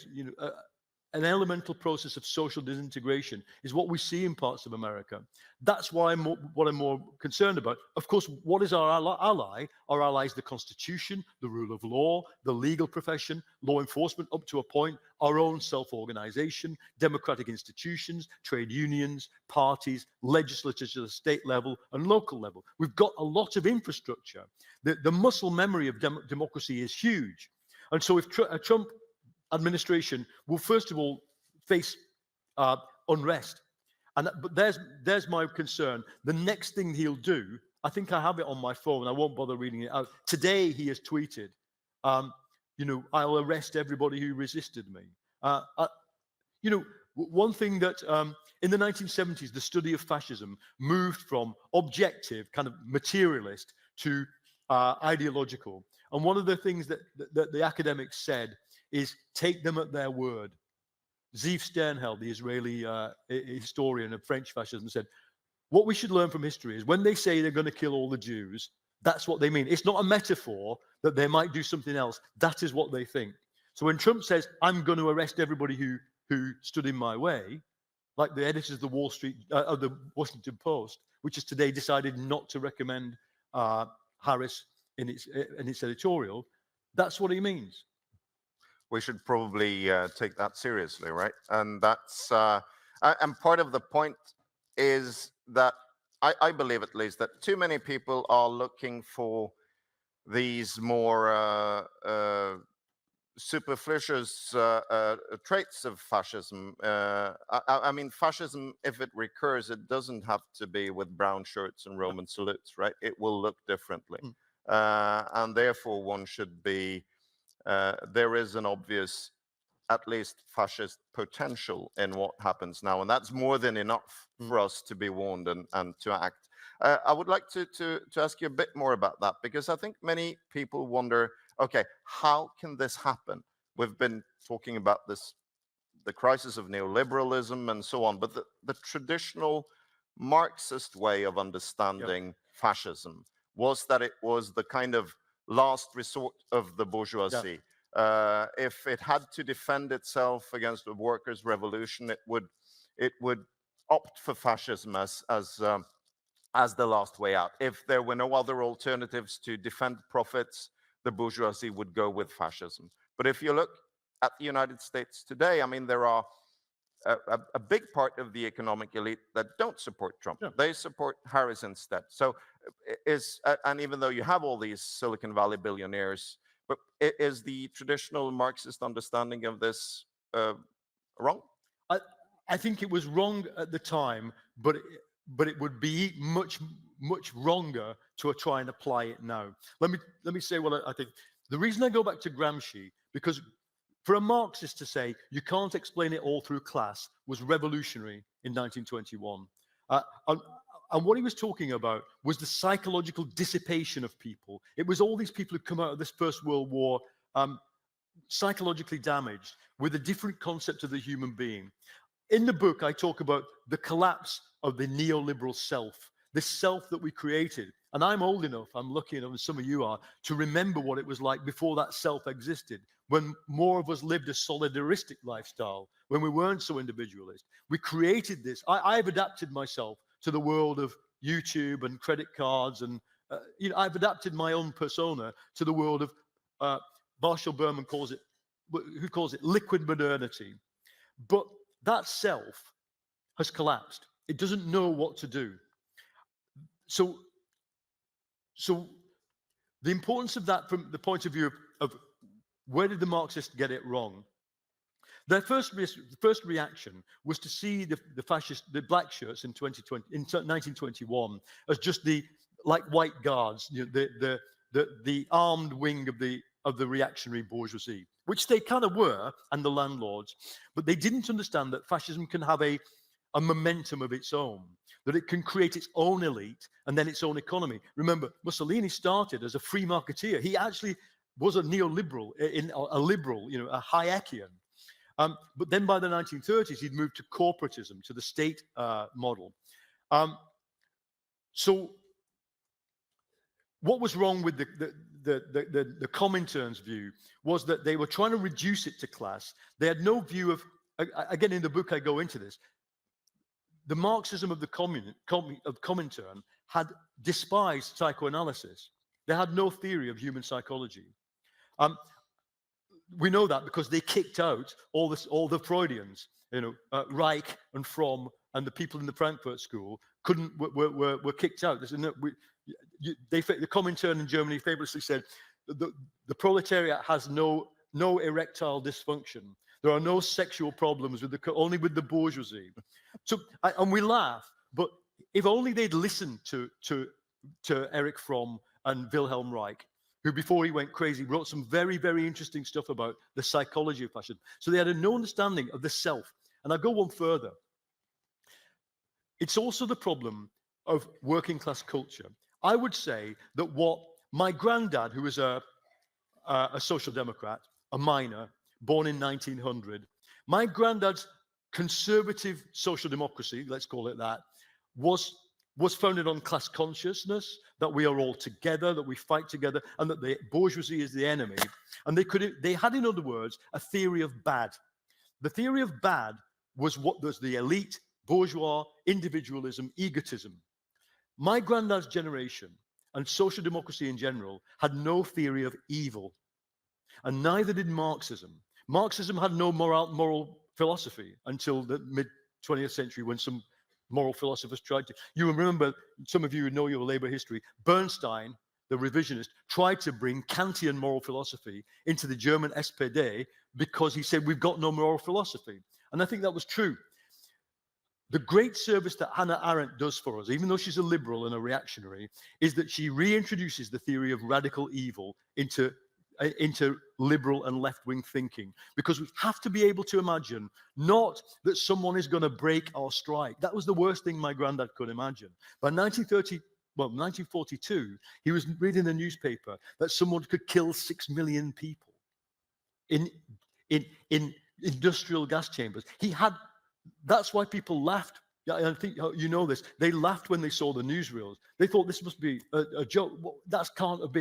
an elemental process of social disintegration is what we see in parts of America. That's why what I'm more concerned about. Of course, what is our ally? Our ally is the Constitution, the rule of law, the legal profession, law enforcement up to a point, our own self-organization, democratic institutions, trade unions, parties, legislatures at the state level and local level. We've got a lot of infrastructure. The muscle memory of democracy is huge. And so if a Trump administration will first of all face unrest. But there's my concern. The next thing he'll do, I think I have it on my phone. I won't bother reading it out. Today he has tweeted, I'll arrest everybody who resisted me. One thing that in the 1970s, the study of fascism moved from objective, kind of materialist, to ideological. And one of the things that the academics said is take them at their word. Ziv Sternheld, the Israeli historian of French fascism, said, what we should learn from history is when they say they're going to kill all the Jews, that's what they mean. It's not a metaphor that they might do something else. That is what they think. So when Trump says, I'm going to arrest everybody who stood in my way, like the editors of the Washington Post, which has today decided not to recommend Harris in its editorial, that's what he means. We should probably take that seriously, right? And that's and part of the point is that I believe, at least, that too many people are looking for these more superfluous traits of fascism. I mean, fascism, if it recurs, it doesn't have to be with brown shirts and Roman salutes, right? It will look differently. And therefore, one should be, there is an obvious, at least fascist potential in what happens now. And that's more than enough for us to be warned and to act. I would like to ask you a bit more about that, because I think many people wonder, okay, how can this happen? We've been talking about this, the crisis of neoliberalism and so on, but the traditional Marxist way of understanding fascism was that it was the kind of last resort of the bourgeoisie. If it had to defend itself against a workers' revolution, it would opt for fascism as the last way out. If there were no other alternatives to defend profits, the bourgeoisie would go with fascism. But if you look at the United States today, I mean, there are a big part of the economic elite that don't support Trump. They support Harris instead. So and even though you have all these Silicon Valley billionaires, but is the traditional Marxist understanding of this wrong? I think it was wrong at the time, but it would be much wronger to try and apply it now. Let me say what I think. The reason I go back to Gramsci, because for a Marxist to say you can't explain it all through class, was revolutionary in 1921. And what he was talking about was the psychological dissipation of people. It was all these people who come out of this First World War psychologically damaged with a different concept of the human being. In the book, I talk about the collapse of the neoliberal self, this self that we created. And I'm old enough, I'm lucky enough, and some of you are, to remember what it was like before that self existed, when more of us lived a solidaristic lifestyle, when we weren't so individualist. We created this. I've adapted myself to the world of YouTube and credit cards, and I've adapted my own persona to the world of Marshall Berman calls it liquid modernity. But that self has collapsed. It doesn't know what to do. So the importance of that from the point of view of where did the Marxists get it wrong? Their first reaction was to see the black shirts in 1921 as just like white guards, the armed wing of the reactionary bourgeoisie, which they kind of were, and the landlords. But they didn't understand that fascism can have a momentum of its own, that it can create its own elite and then its own economy. Remember, Mussolini started as a free marketeer. He actually was a neoliberal, a liberal, a Hayekian. But then by the 1930s, he'd moved to corporatism, to the state model. So what was wrong with the Comintern's view was that they were trying to reduce it to class. They had no view of, again, in the book I go into this, the Marxism of the Comintern had despised psychoanalysis. They had no theory of human psychology. We know that because they kicked out all the Freudians, Reich and Fromm, and the people in the Frankfurt School were kicked out. The Comintern in Germany famously said the proletariat has no erectile dysfunction. There are no sexual problems with only with the bourgeoisie. So, and we laugh, but if only they'd listened to Erich Fromm and Wilhelm Reich, who before he went crazy wrote some very, very interesting stuff about the psychology of fascism. So they had no understanding of the self. And I go one further. It's also the problem of working class culture. I would say that what my granddad, who was a social democrat, a miner, born in 1900, my granddad's conservative social democracy, let's call it that, was founded on class consciousness, that we are all together, that we fight together, and that the bourgeoisie is the enemy. And they had, in other words, a theory of bad. The theory of bad was what was the elite, bourgeois, individualism, egotism. My granddad's generation and social democracy in general had no theory of evil, and neither did Marxism. Marxism had no moral philosophy until the mid-20th century, when some moral philosophers tried to. You remember, some of you who know your labor history, Bernstein, the revisionist, tried to bring Kantian moral philosophy into the German SPD because he said, we've got no moral philosophy. And I think that was true. The great service that Hannah Arendt does for us, even though she's a liberal and a reactionary, is that she reintroduces the theory of radical evil into liberal and left-wing thinking, because we have to be able to imagine not that someone is going to break our strike. That was the worst thing my granddad could imagine. By 1942, he was reading the newspaper that someone could kill 6 million people in industrial gas chambers. That's why people laughed. I think you know this. They laughed when they saw the newsreels. They thought this must be a joke. That can't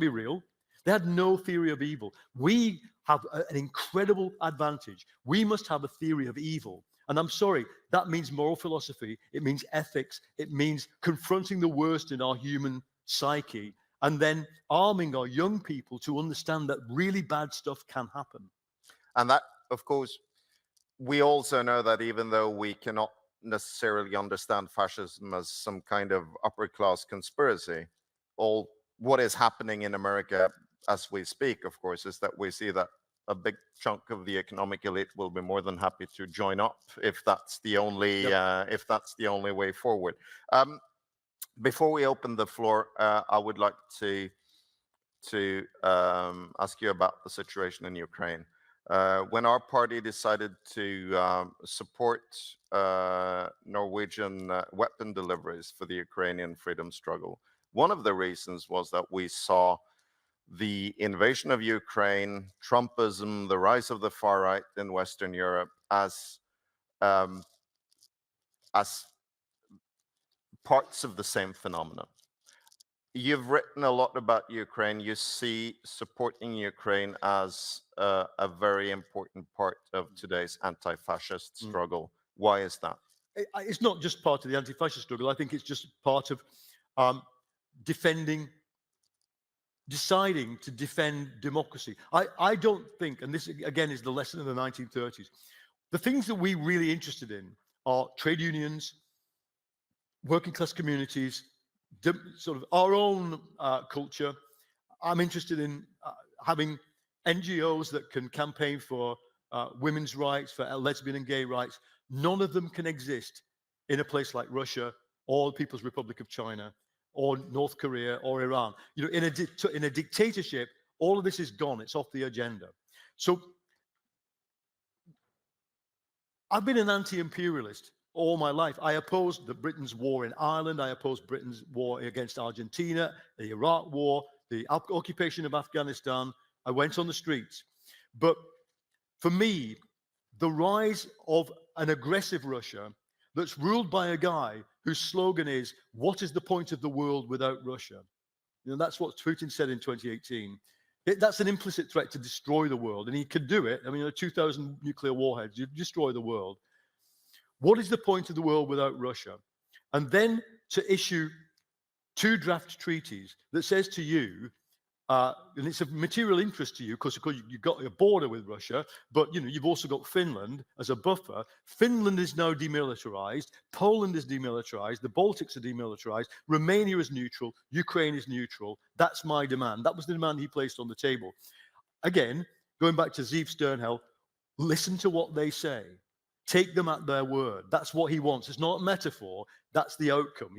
be real. They had no theory of evil. We have an incredible advantage. We must have a theory of evil. And I'm sorry, that means moral philosophy. It means ethics. It means confronting the worst in our human psyche, and then arming our young people to understand that really bad stuff can happen. And that, of course, we also know that even though we cannot necessarily understand fascism as some kind of upper class conspiracy, all what is happening in America as we speak, of course, is that we see that a big chunk of the economic elite will be more than happy to join up if that's the only way forward. Before we open the floor, I would like to ask you about the situation in Ukraine. When our party decided to support Norwegian weapon deliveries for the Ukrainian freedom struggle, one of the reasons was that we saw the invasion of Ukraine, Trumpism, the rise of the far right in Western Europe as parts of the same phenomenon. You've written a lot about Ukraine. You see supporting Ukraine as a very important part of today's anti-fascist struggle. Why is that? It's not just part of the anti-fascist struggle. I think it's just part of deciding to defend democracy. I don't think, and this again is the lesson of the 1930s, the things that we're really interested in are trade unions, working class communities, sort of our own culture. I'm interested in having NGOs that can campaign for women's rights, for lesbian and gay rights. None of them can exist in a place like Russia or the People's Republic of China or North Korea or Iran. You know, in a dictatorship, all of this is gone. It's off the agenda. So I've been an anti-imperialist all my life. I opposed Britain's war in Ireland. I opposed Britain's war against Argentina, the Iraq war, the occupation of Afghanistan. I went on the streets. But for me, the rise of an aggressive Russia that's ruled by a guy whose slogan is, "What is the point of the world without Russia?" You know, that's what Putin said in 2018. That's an implicit threat to destroy the world, and he could do it. I mean, 2,000 nuclear warheads, you destroy the world. What is the point of the world without Russia? And then to issue 2 draft treaties that says to you, and it's of material interest to you because you've got a border with Russia, but you've also got Finland as a buffer. Finland is now demilitarized. Poland is demilitarized. The Baltics are demilitarized. Romania is neutral. Ukraine is neutral. That's my demand. That was the demand he placed on the table. Again, going back to Zeev Sternhell, listen to what they say, take them at their word. That's what he wants. It's not a metaphor. That's the outcome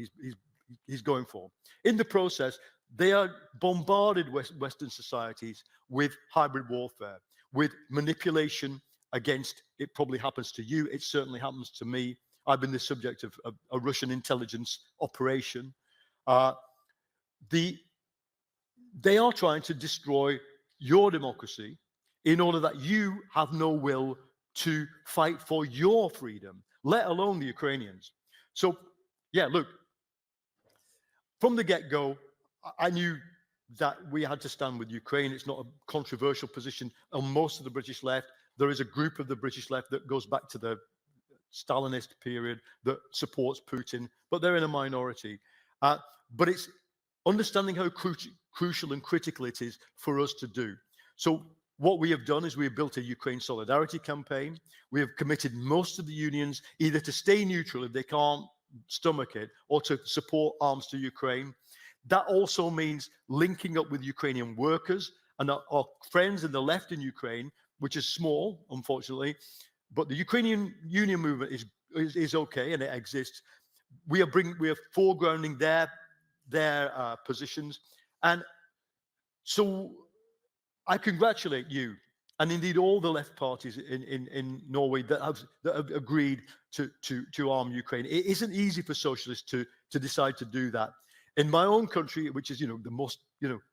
he's going for. In the process, they are bombarded Western societies with hybrid warfare, with manipulation against, it probably happens to you, it certainly happens to me. I've been the subject of a Russian intelligence operation. They are trying to destroy your democracy in order that you have no will to fight for your freedom, let alone the Ukrainians. So, yeah, look, from the get-go, I knew that we had to stand with Ukraine. It's not a controversial position on most of the British left. There is a group of the British left that goes back to the Stalinist period that supports Putin, but they're in a minority. But it's understanding how crucial and critical it is for us to do. So what we have done is we have built a Ukraine solidarity campaign. We have committed most of the unions either to stay neutral if they can't stomach it, or to support arms to Ukraine. That also means linking up with Ukrainian workers and our friends in the left in Ukraine, which is small, unfortunately, but the Ukrainian union movement is okay and it exists. We are foregrounding their positions, and so I congratulate you and indeed all the left parties in Norway that have agreed to arm Ukraine. It isn't easy for socialists to decide to do that. In my own country, which is the most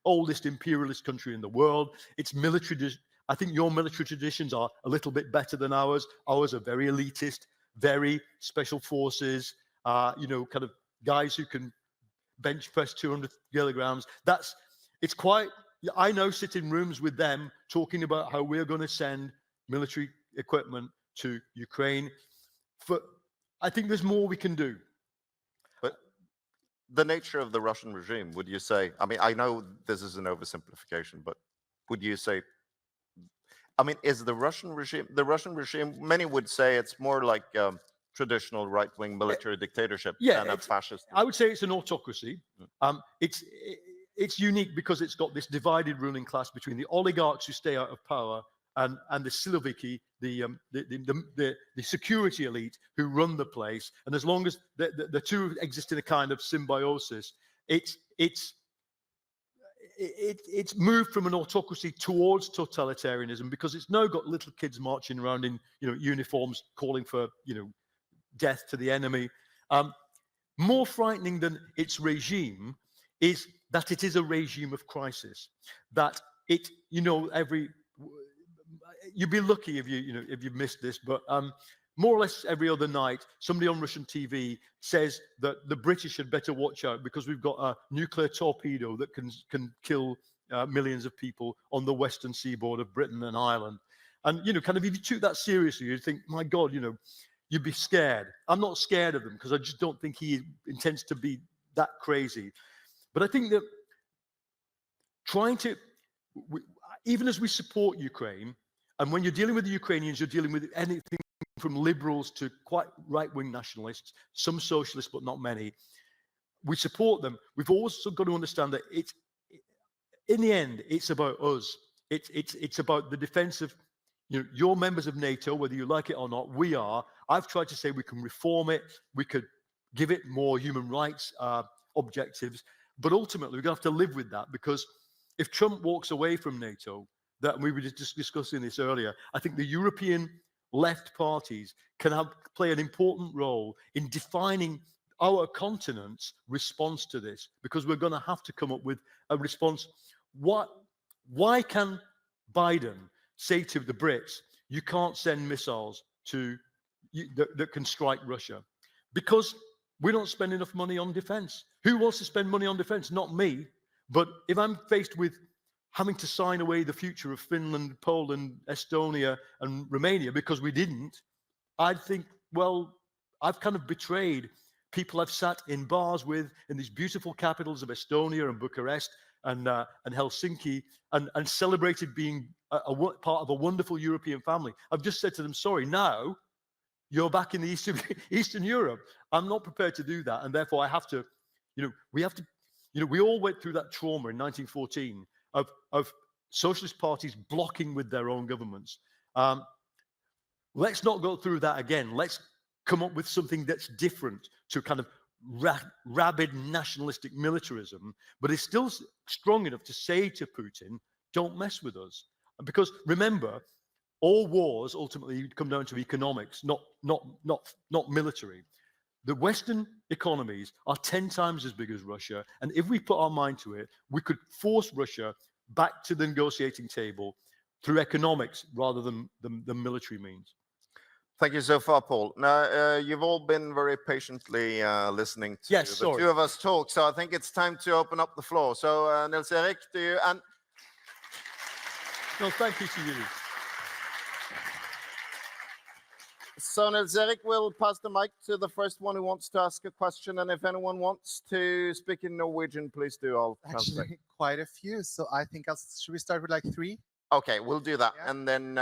oldest imperialist country in the world, its military. I think your military traditions are a little bit better than ours. Ours are very elitist, very special forces. Kind of guys who can bench press 200 kilograms. It's quite. I now sit in rooms with them talking about how we're going to send military equipment to Ukraine. I think there's more we can do. But the nature of the Russian regime, would you say? I mean, I know this is an oversimplification, but would you say? I mean, is the Russian regime? Many would say it's more like traditional right-wing military dictatorship than a fascist. I would say it's an autocracy. It's unique because it's got this divided ruling class between the oligarchs who stay out of power and the Siloviki, the security elite who run the place. And as long as the two exist in a kind of symbiosis, it's moved from an autocracy towards totalitarianism because it's now got little kids marching around in uniforms calling for death to the enemy. More frightening than its regime is that it is a regime of crisis. That you'd be lucky if you missed this, but more or less every other night, somebody on Russian TV says that the British had better watch out because we've got a nuclear torpedo that can kill millions of people on the western seaboard of Britain and Ireland. And kind of if you took that seriously, you'd think, my God, you'd be scared. I'm not scared of them because I just don't think he intends to be that crazy. But I think that even as we support Ukraine, and when you're dealing with the Ukrainians, you're dealing with anything from liberals to quite right-wing nationalists, some socialists, but not many. We support them. We've also got to understand that in the end, it's about us. It's about the defense of you're members of NATO, whether you like it or not. We are. I've tried to say we can reform it. We could give it more human rights objectives. But ultimately, we're going to have to live with that because if Trump walks away from NATO, that we were just discussing this earlier, I think the European left parties can play an important role in defining our continent's response to this because we're going to have to come up with a response. Why can Biden say to the Brits, you can't send missiles that can strike Russia? Because we don't spend enough money on defense. Who wants to spend money on defense? Not me. But if I'm faced with having to sign away the future of Finland, Poland, Estonia, and Romania because we didn't, I'd think, well, I've kind of betrayed people I've sat in bars with in these beautiful capitals of Estonia and Bucharest and Helsinki and celebrated being a part of a wonderful European family. I've just said to them, sorry, now you're back in the Eastern Europe. I'm not prepared to do that. And therefore I have to, we all went through that trauma in 1914 of socialist parties blocking with their own governments. Let's not go through that again. Let's come up with something that's different to kind of rabid nationalistic militarism, but it's still strong enough to say to Putin, don't mess with us. Because remember, all wars ultimately come down to economics, not military. The Western economies are 10 times as big as Russia, and if we put our mind to it, we could force Russia back to the negotiating table through economics rather than the military means. Thank you so far, Paul. Now, you've all been very patiently listening to the two of us talk, so I think it's time to open up the floor. So, Nils-Erik, do you... No, thank you to you. So Nils-Erik will pass the mic to the first one who wants to ask a question, and if anyone wants to speak in Norwegian, please do. I'll translate. Actually, quite a few, so I think should we start with like 3? Okay, we'll do that, Yeah. and then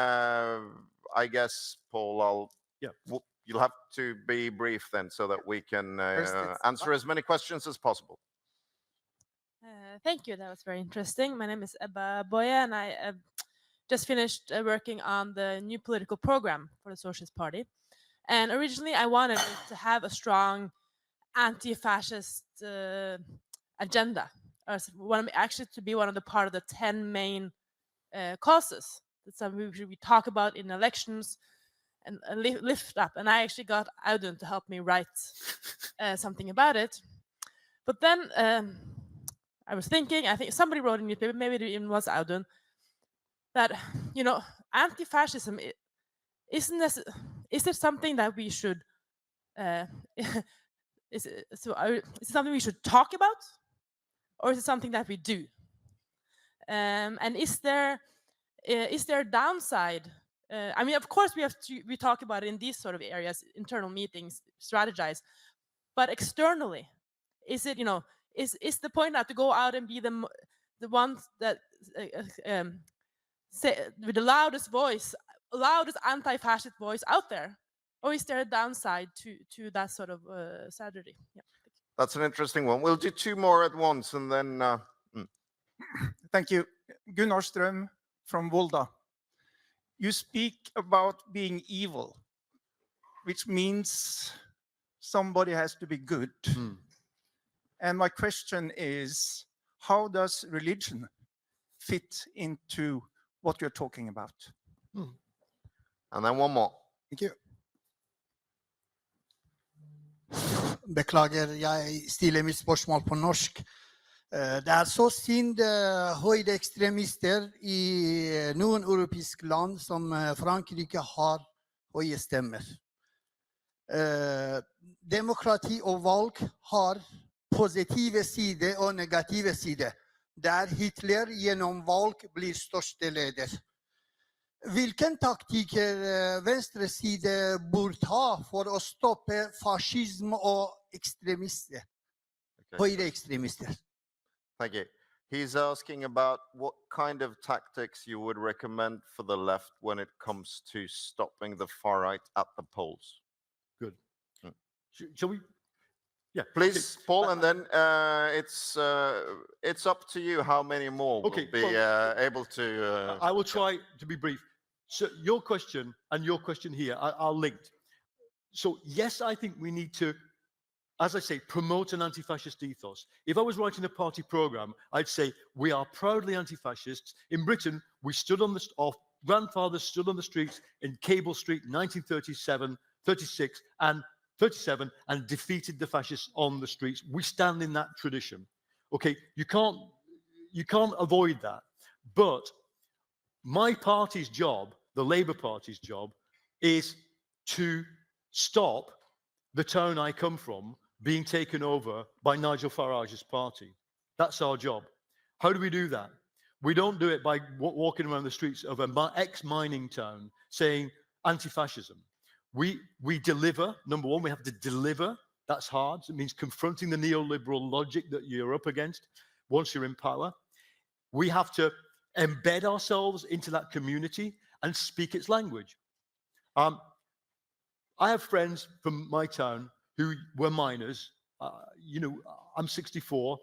I guess, Paul, you'll have to be brief then, so that we can answer as many questions as possible. Thank you. That was very interesting. My name is Ebba Boye, and I just finished working on the new political program for the Socialist Party. And originally, I wanted it to have a strong anti-fascist agenda, or actually to be one of the part of the 10 main causes that we talk about in elections and lift up. And I actually got Audun to help me write something about it. But then I was thinking, I think somebody wrote in the newspaper, maybe it even was Audun, that, you know, anti-fascism is it something that we should is it something we should talk about, or is it something that we do? And is there a downside? I mean, of course, we talk about it in these sort of areas, internal meetings, strategize, but externally, is it, you know, is the point not to go out and be the ones that say with the loudest voice, loudest anti-fascist voice out there, or is there a downside to that sort of strategy? Yeah. That's an interesting one. We'll do 2 more at once, and then. Thank you, Gunnar Ström from Volda. You speak about being evil, which means somebody has to be good. And my question is, how does religion fit into what you're talking about? And then 1 more. Thank you. Beklager, jeg stiller mitt spørsmål på norsk. Det så synd høyreekstremister i noen europeiske land som Frankrike har høye stemmer. Demokrati og valg har positive sider og negative sider, der Hitler gjennom valg blir største leder. Hvilken taktikker venstreside burde ha for å stoppe fascisme og ekstremister, høyreekstremister? Thank you. He's asking about what kind of tactics you would recommend for the left when it comes to stopping the far right at the polls. Good. Shall we? Yeah. Please, Paul, and then it's up to you how many more will be able to... I will try to be brief. So your question and your question here are linked. So yes, I think we need to, as I say, promote an anti-fascist ethos. If I was writing a party program, I'd say we are proudly anti-fascists. In Britain, we stood on our grandfathers stood on the streets in Cable Street, 1937, 36, and 37, and defeated the fascists on the streets. We stand in that tradition. Okay, you can't avoid that. But my party's job, the Labour Party's job, is to stop the town I come from being taken over by Nigel Farage's party. That's our job. How do we do that? We don't do it by walking around the streets of an ex-mining town saying anti-fascism. We deliver. Number one, we have to deliver. That's hard. It means confronting the neoliberal logic that you're up against once you're in power. We have to embed ourselves into that community and speak its language. I have friends from my town who were miners. You know, I'm 64.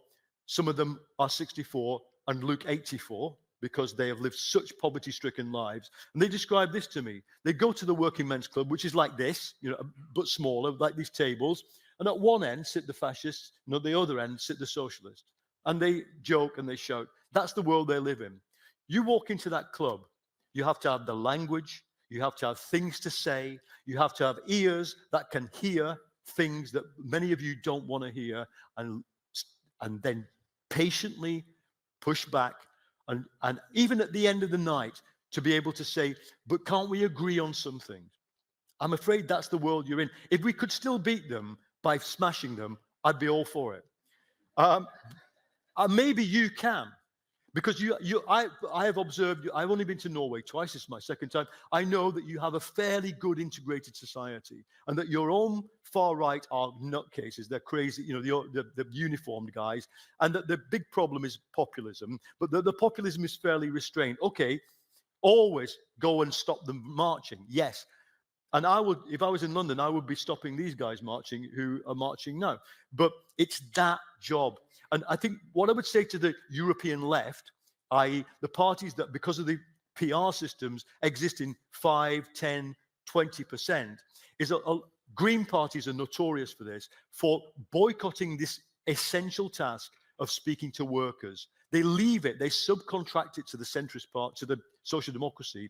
Some of them are 64 and Luke 84. because they have lived such poverty-stricken lives. And they describe this to me. They go to the Working Men's Club, which is like this, but smaller, like these tables. And at one end sit the fascists, and at the other end sit the socialists. And they joke and they shout. That's the world they live in. You walk into that club, you have to have the language, you have to have things to say, you have to have ears that can hear things that many of you don't want to hear, and then patiently push back, and even at the end of the night, to be able to say, but can't we agree on some things? I'm afraid that's the world you're in. If we could still beat them by smashing them, I'd be all for it. Maybe you can, because I have observed, I've only been to Norway twice, this is my second time. I know that you have a fairly good integrated society, and that your own far right are nutcases. They're crazy, the uniformed guys, and that the big problem is populism, but the populism is fairly restrained. Okay, always go and stop them marching, yes. And I would, if I was in London, I would be stopping these guys marching who are marching now. But it's that job. And I think what I would say to the European left, i.e. the parties that, because of the PR systems, exist in 5, 10, 20%, is Green parties are notorious for this, for boycotting this essential task of speaking to workers. They leave it, they subcontract it to the centrist part, to the social democracy,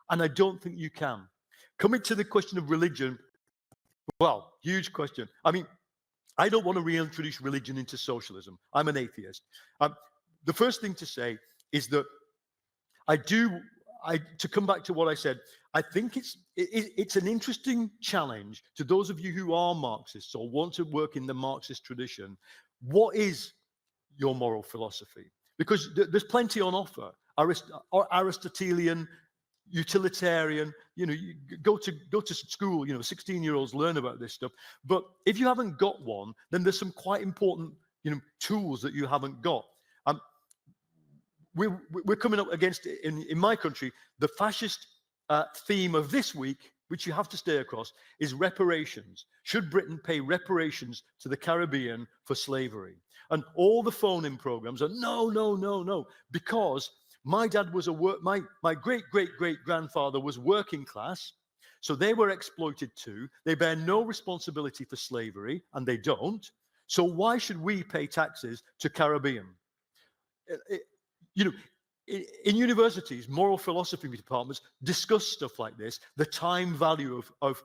and I don't think you can. Coming to the question of religion, well, huge question. I mean, I don't want to reintroduce religion into socialism. I'm an atheist. The first thing to say is that to come back to what I said, I think it's an interesting challenge to those of you who are Marxists or want to work in the Marxist tradition. What is your moral philosophy? Because there's plenty on offer. Aristotelian, utilitarian, you go to school, 16-year-olds learn about this stuff. But if you haven't got one, then there's some quite important, tools that you haven't got. We're coming up against, in my country, the fascist theme of this week, which you have to stay across, is reparations. Should Britain pay reparations to the Caribbean for slavery? And all the phone-in programs are no, because my dad was my great-great-great-grandfather was working class, so they were exploited too. They bear no responsibility for slavery, and they don't. So why should we pay taxes to Caribbean? In universities, moral philosophy departments discuss stuff like this, the time value of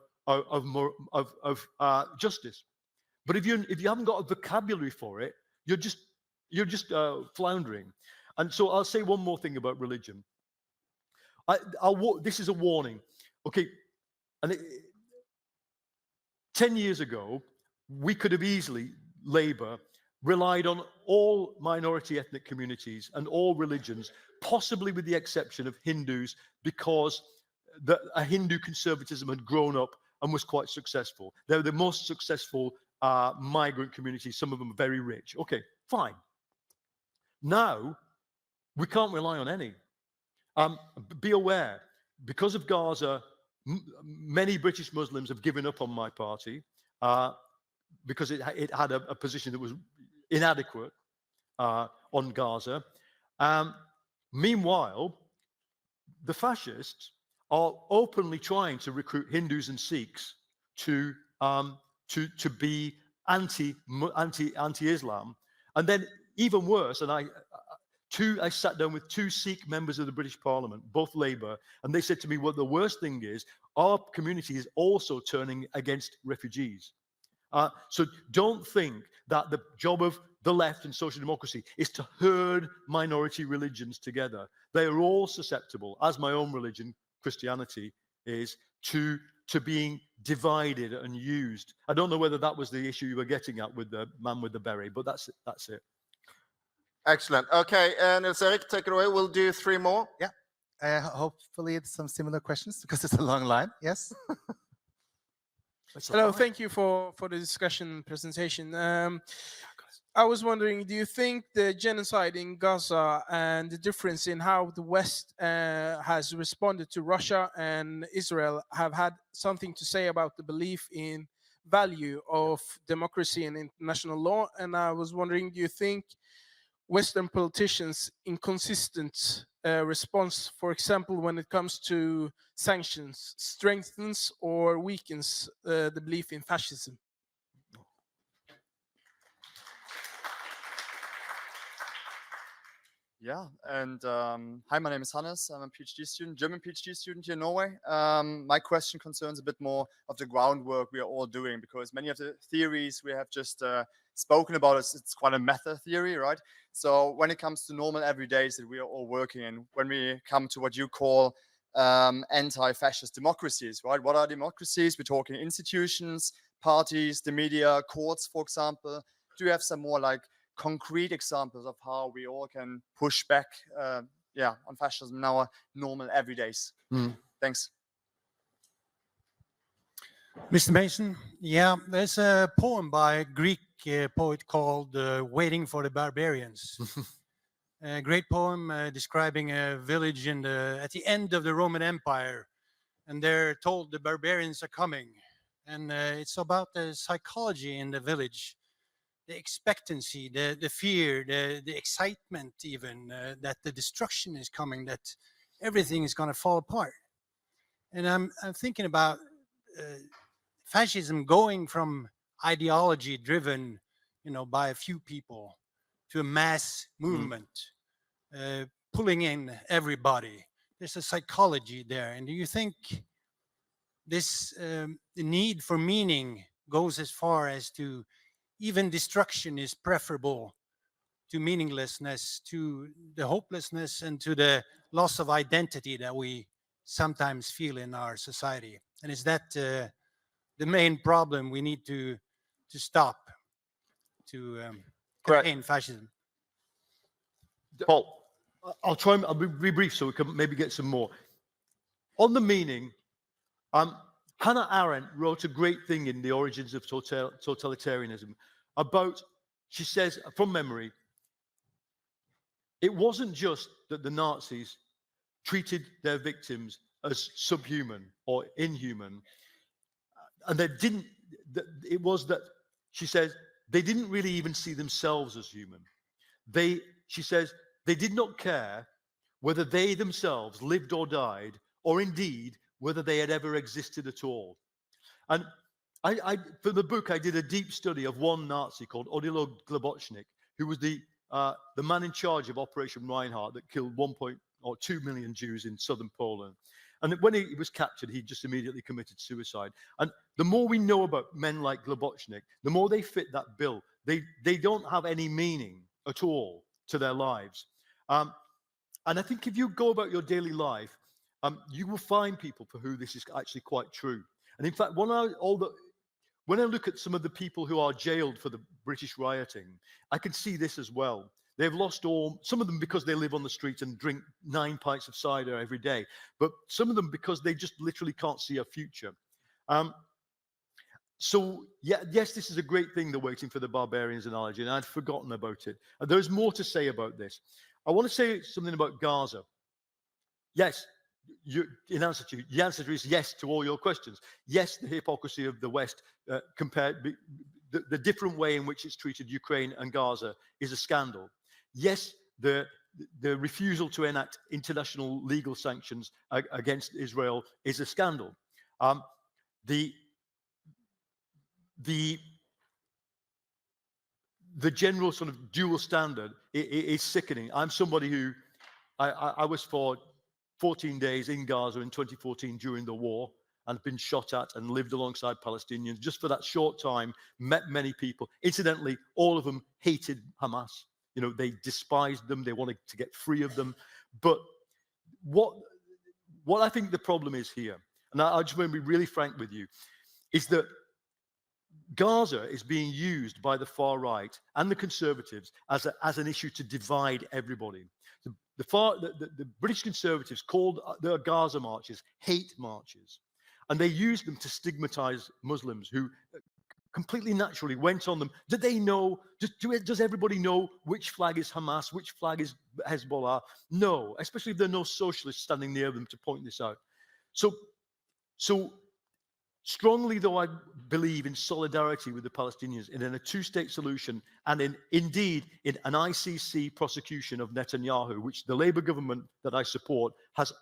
justice. But if you haven't got a vocabulary for it, you're just floundering. And so I'll say one more thing about religion. This is a warning. Okay, and 10 years ago, we could have easily, Labour, relied on all minority ethnic communities and all religions, possibly with the exception of Hindus, because a Hindu conservatism had grown up and was quite successful. They're the most successful migrant communities. Some of them are very rich. Okay, fine. Now, we can't rely on any. Be aware, because of Gaza, many British Muslims have given up on my party because it had a position that was inadequate on Gaza. Meanwhile, the fascists are openly trying to recruit Hindus and Sikhs to be anti-Islam, and then even worse. And I sat down with 2 Sikh members of the British Parliament, both Labour, and they said to me, well, the worst thing is our community is also turning against refugees. So don't think that the job of the left and social democracy is to herd minority religions together. They are all susceptible, as my own religion, Christianity, is, to being divided and used. I don't know whether that was the issue you were getting at with the man with the berry, but that's it. Excellent. Okay, Nils Erik, take it away. We'll do 3 more. Yeah. Hopefully it's some similar questions because it's a long line. Yes. Hello, thank you for the discussion presentation. I was wondering, do you think the genocide in Gaza and the difference in how the West has responded to Russia and Israel have had something to say about the belief in value of democracy and international law? And I was wondering, do you think Western politicians' inconsistent response, for example, when it comes to sanctions, strengthens or weakens the belief in fascism? Yeah, and hi, my name is Hannes. I'm a PhD student, German PhD student here in Norway. My question concerns a bit more of the groundwork we are all doing, because many of the theories we have just spoken about, it's quite a meta theory, right? So when it comes to normal everydays that we are all working in, when we come to what you call anti-fascist democracies, right? What are democracies? We're talking institutions, parties, the media, courts, for example. Do you have some more like concrete examples of how we all can push back on fascism in our normal everydays? Thanks. Mr. Mason, yeah, there's a poem by a Greek poet called Waiting for the Barbarians. A great poem describing a village at the end of the Roman Empire, and they're told the barbarians are coming. And it's about the psychology in the village, the expectancy, the fear, the excitement even, that the destruction is coming, that everything is going to fall apart. And I'm thinking about fascism going from ideology driven, by a few people to a mass movement, pulling in everybody. There's a psychology there. And do you think this the need for meaning goes as far as to even destruction is preferable to meaninglessness, to the hopelessness, and to the loss of identity that we sometimes feel in our society? And is that the main problem we need to stop, to contain fascism? Paul, I'll be brief so we can maybe get some more. On the meaning, Hannah Arendt wrote a great thing in The Origins of Totalitarianism about, she says, from memory, it wasn't just that the Nazis treated their victims as subhuman or inhuman, and it was that, she says, they didn't really even see themselves as human. She says, they did not care whether they themselves lived or died, or indeed whether they had ever existed at all. And for the book, I did a deep study of one Nazi called Audun Lysbakken, who was the man in charge of Operation Reinhardt that killed 2 million Jews in southern Poland. And when he was captured, he just immediately committed suicide. And the more we know about men like Lysbakken, the more they fit that bill. They don't have any meaning at all to their lives. And I think if you go about your daily life, you will find people for who this is actually quite true. And in fact, when I look at some of the people who are jailed for the British rioting, I can see this as well. They've lost all, some of them because they live on the street and drink 9 pints of cider every day, but some of them because they just literally can't see a future. So, yes, this is a great thing, the Waiting for the Barbarians analogy, and I'd forgotten about it. And there's more to say about this. I want to say something about Gaza. Yes, the answer is yes to all your questions. Yes, the hypocrisy of the West compared, the different way in which it's treated Ukraine and Gaza is a scandal. Yes, the refusal to enact international legal sanctions against Israel is a scandal. The general sort of dual standard is sickening. I'm somebody who, I was for 14 days in Gaza in 2014 during the war, and been shot at and lived alongside Palestinians. Just for that short time, met many people. Incidentally, all of them hated Hamas. They despised them. They wanted to get free of them. But what I think the problem is here, and I just want to be really frank with you, is that Gaza is being used by the far right and the conservatives as an issue to divide everybody. The British conservatives called their Gaza marches hate marches, and they used them to stigmatize Muslims who completely naturally went on them. Did they know? Does everybody know which flag is Hamas, which flag is Hezbollah? No, especially if there are no socialists standing near them to point this out. So strongly though I believe in solidarity with the Palestinians and in a two-state solution, and indeed in an ICC prosecution of Netanyahu, which the Labour government that I support has,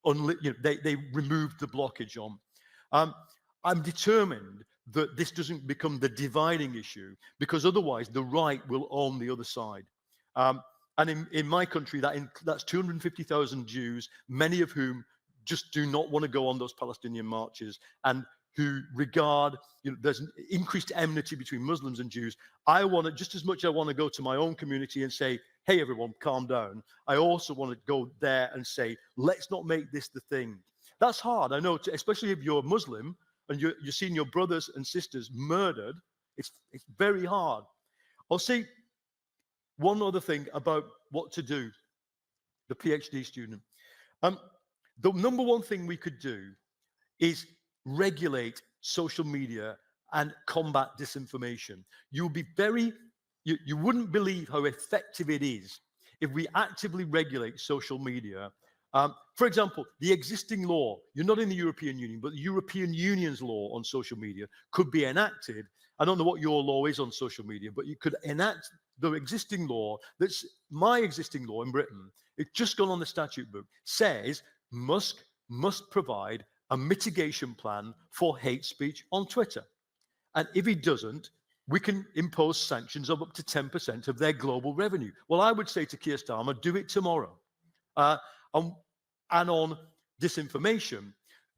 they removed the blockage on. I'm determined that this doesn't become the dividing issue, because otherwise the right will own the other side. And in my country, that's 250,000 Jews, many of whom just do not want to go on those Palestinian marches, and who regard, there's an increased enmity between Muslims and Jews. I want to, just as much I want to go to my own community and say, hey, everyone, calm down. I also want to go there and say, let's not make this the thing. That's hard, I know, especially if you're Muslim and you're seeing your brothers and sisters murdered. It's very hard. I'll say one other thing about what to do, the PhD student. The number one thing we could do is regulate social media and combat disinformation. You'll be you wouldn't believe how effective it is if we actively regulate social media. For example, the existing law, you're not in the European Union, but the European Union's law on social media could be enacted. I don't know what your law is on social media, but you could enact the existing law. That's my existing law in Britain. It's just gone on the statute book, says Musk must provide a mitigation plan for hate speech on Twitter. And if he doesn't, we can impose sanctions of up to 10% of their global revenue. Well, I would say to Keir Starmer, do it tomorrow. And on disinformation,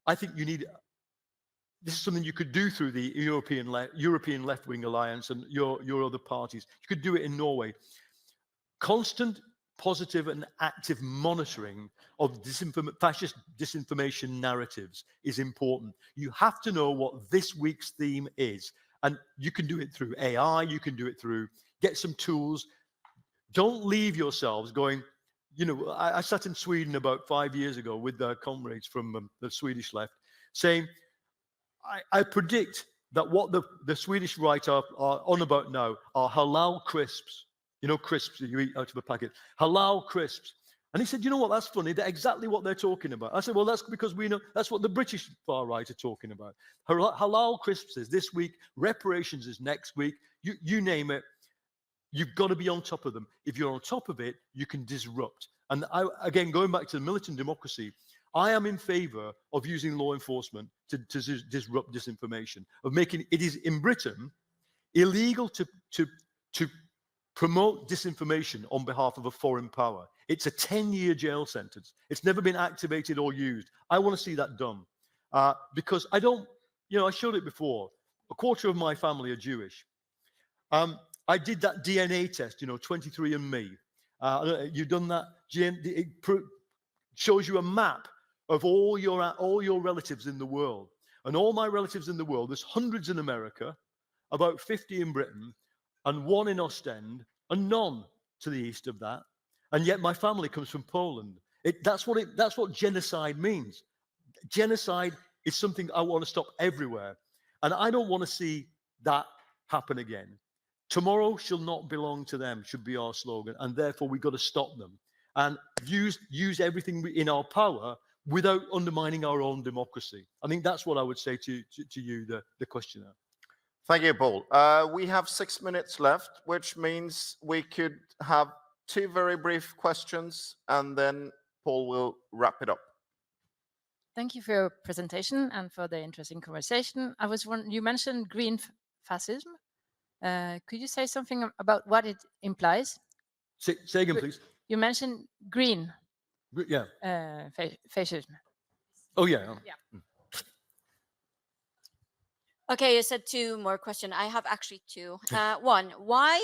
I think you need, this is something you could do through the European Left-Wing Alliance and your other parties. You could do it in Norway. Constant, positive and active monitoring of fascist disinformation narratives is important. You have to know what this week's theme is. And you can do it through AI, you can do it through, get some tools. Don't leave yourselves going, I sat in Sweden about 5 years ago with comrades from the Swedish left saying, I predict that what the Swedish right are on about now are halal crisps. Crisps that you eat out of a packet. Halal crisps. And he said, you know what, that's funny. That's exactly what they're talking about. I said, well, that's because we know that's what the British far right are talking about. Halal crisps is this week. Reparations is next week. You name it. You've got to be on top of them. If you're on top of it, you can disrupt. And again, going back to the militant democracy, I am in favor of using law enforcement to disrupt disinformation, of making it is in Britain illegal to promote disinformation on behalf of a foreign power. It's a 10-year jail sentence. It's never been activated or used. I want to see that done because I don't, I showed it before. A quarter of my family are Jewish. I did that DNA test, 23andMe. You've done that? It shows you a map of all your relatives in the world. And all my relatives in the world, there's hundreds in America, about 50 in Britain, and 1 in Ostend, and none to the east of that. And yet my family comes from Poland. That's what genocide means. Genocide is something I want to stop everywhere. And I don't want to see that happen again. Tomorrow shall not belong to them, should be our slogan. And therefore, we've got to stop them and use everything in our power without undermining our own democracy. I think that's what I would say to you, the questioner. Thank you, Paul. We have 6 minutes left, which means we could have 2 very brief questions, and then Paul will wrap it up. Thank you for your presentation and for the interesting conversation. I was wondering, you mentioned green fascism. Could you say something about what it implies? Say again, please. You mentioned green. Yeah. Fascism. Oh, yeah. Yeah. Okay, you said 2 more questions. I have actually 2. One, why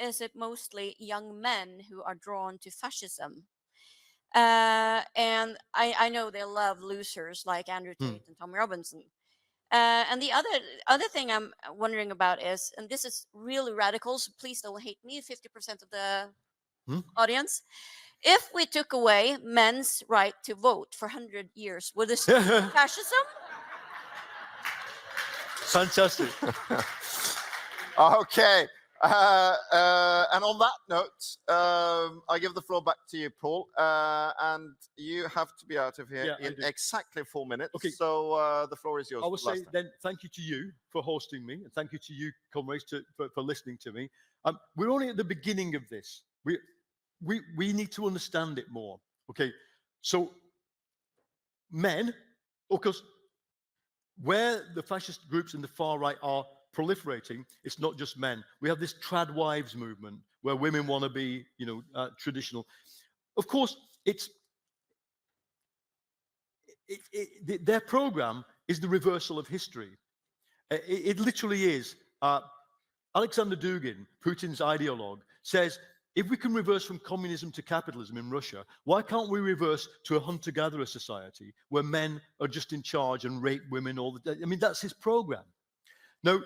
is it mostly young men who are drawn to fascism? And I know they love losers like Andrew Tate and Tommy Robinson. And the other thing I'm wondering about is, and this is really radical, so please don't hate me, 50% of the audience. If we took away men's right to vote for 100 years, would this be fascism? Fantastic. Okay, And on that note, I give the floor back to you, Paul. And you have to be out of here Yeah, I in do. exactly 4 minutes. Okay. So the floor is yours. I would for the say last time. then thank you to you for hosting me, and thank you to you, comrades, for listening to me. We're only at the beginning of this. We need to understand it more. Okay, so men, of course, where the fascist groups in the far right are proliferating, it's not just men. We have this trad wives movement where women want to be, traditional. Of course, their program is the reversal of history. It literally is. Alexander Dugin, Putin's ideologue, says, if we can reverse from communism to capitalism in Russia, why can't we reverse to a hunter-gatherer society where men are just in charge and rape women all the day? I mean, that's his program. Now,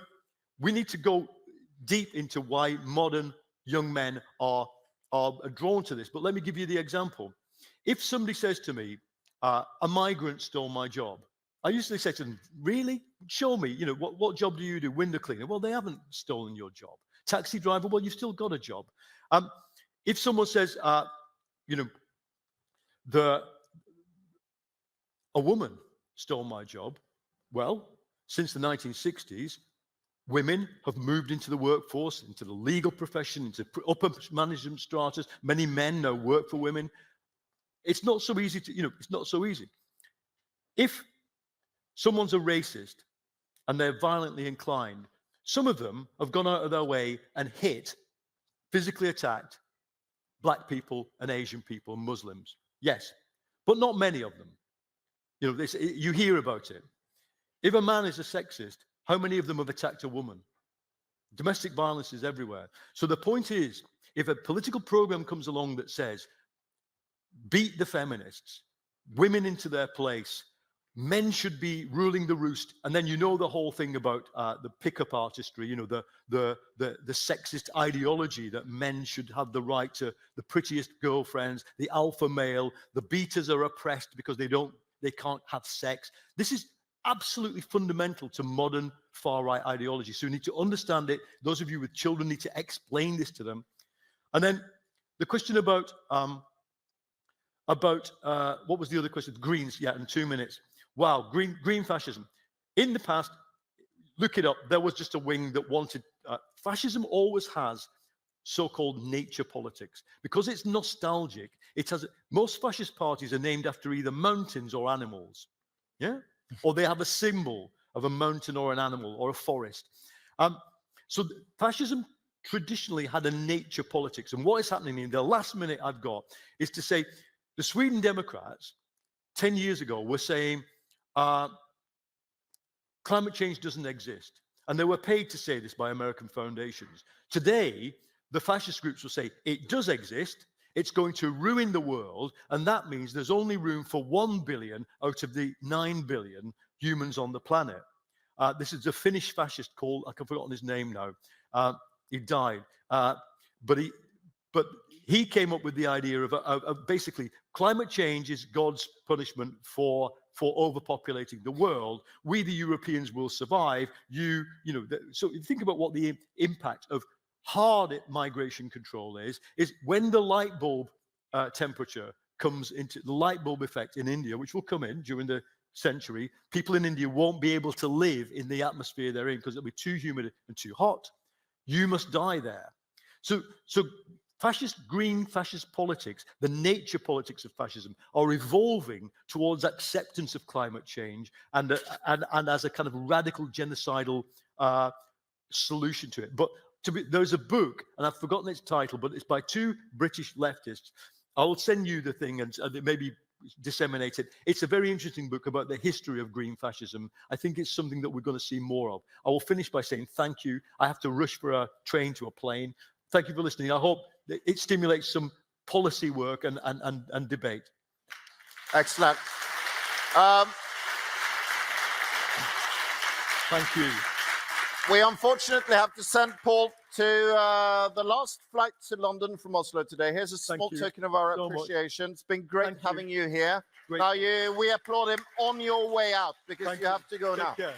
we need to go deep into why modern young men are drawn to this. But let me give you the example. If somebody says to me, a migrant stole my job, I usually say to them, really? Show me, what job do you do? Window cleaner. Well, they haven't stolen your job. Taxi driver, well, you've still got a job. If someone says, a woman stole my job, well, since the 1960s, women have moved into the workforce, into the legal profession, into upper management stratas. Many men now work for women. It's not so easy it's not so easy. If someone's a racist and they're violently inclined, some of them have gone out of their way and physically attacked Black people and Asian people and Muslims. Yes, but not many of them. You hear about it. If a man is a sexist, how many of them have attacked a woman? Domestic violence is everywhere. So the point is, if a political program comes along that says, beat the feminists, women into their place, men should be ruling the roost, and then the whole thing about the pickup artistry, the sexist ideology that men should have the right to the prettiest girlfriends, the alpha male, the beaters are oppressed because they can't have sex. This is absolutely fundamental to modern far right ideology. So you need to understand it. Those of you with children need to explain this to them. And then the question about what was the other question? Greens, yeah, in 2 minutes. Wow, green fascism. In the past, look it up, there was just a wing that wanted, fascism always has so-called nature politics. Because it's nostalgic, most fascist parties are named after either mountains or animals, yeah? Or they have a symbol of a mountain or an animal or a forest. So fascism traditionally had a nature politics. And what is happening in the last minute I've got is to say, the Sweden Democrats, 10 years ago, were saying, climate change doesn't exist. And they were paid to say this by American foundations. Today, the fascist groups will say, it does exist, it's going to ruin the world, and that means there's only room for 1 billion out of the 9 billion humans on the planet. This is a Finnish fascist called, I've forgotten his name now, he died, but he came up with the idea of basically climate change is God's punishment for overpopulating the world. We, the Europeans, will survive. So think about what the impact of hard migration control is when the light bulb temperature comes into the light bulb effect in India, which will come in during the century, people in India won't be able to live in the atmosphere they're in because it'll be too humid and too hot. You must die there. So green fascist politics, the nature politics of fascism, are evolving towards acceptance of climate change and as a kind of radical genocidal solution to it. But there's a book, and I've forgotten its title, but it's by two British leftists. I will send you the thing and maybe disseminate it. It's a very interesting book about the history of green fascism. I think it's something that we're going to see more of. I will finish by saying thank you. I have to rush for a train to a plane. Thank you for listening. I hope that it stimulates some policy work and debate. Excellent. Thank you. We unfortunately have to send Paul to the last flight to London from Oslo today. Here's a small token of our appreciation. It's been great having you here. Great. Now we applaud him on your way out because Thank you have to go Take now. Care.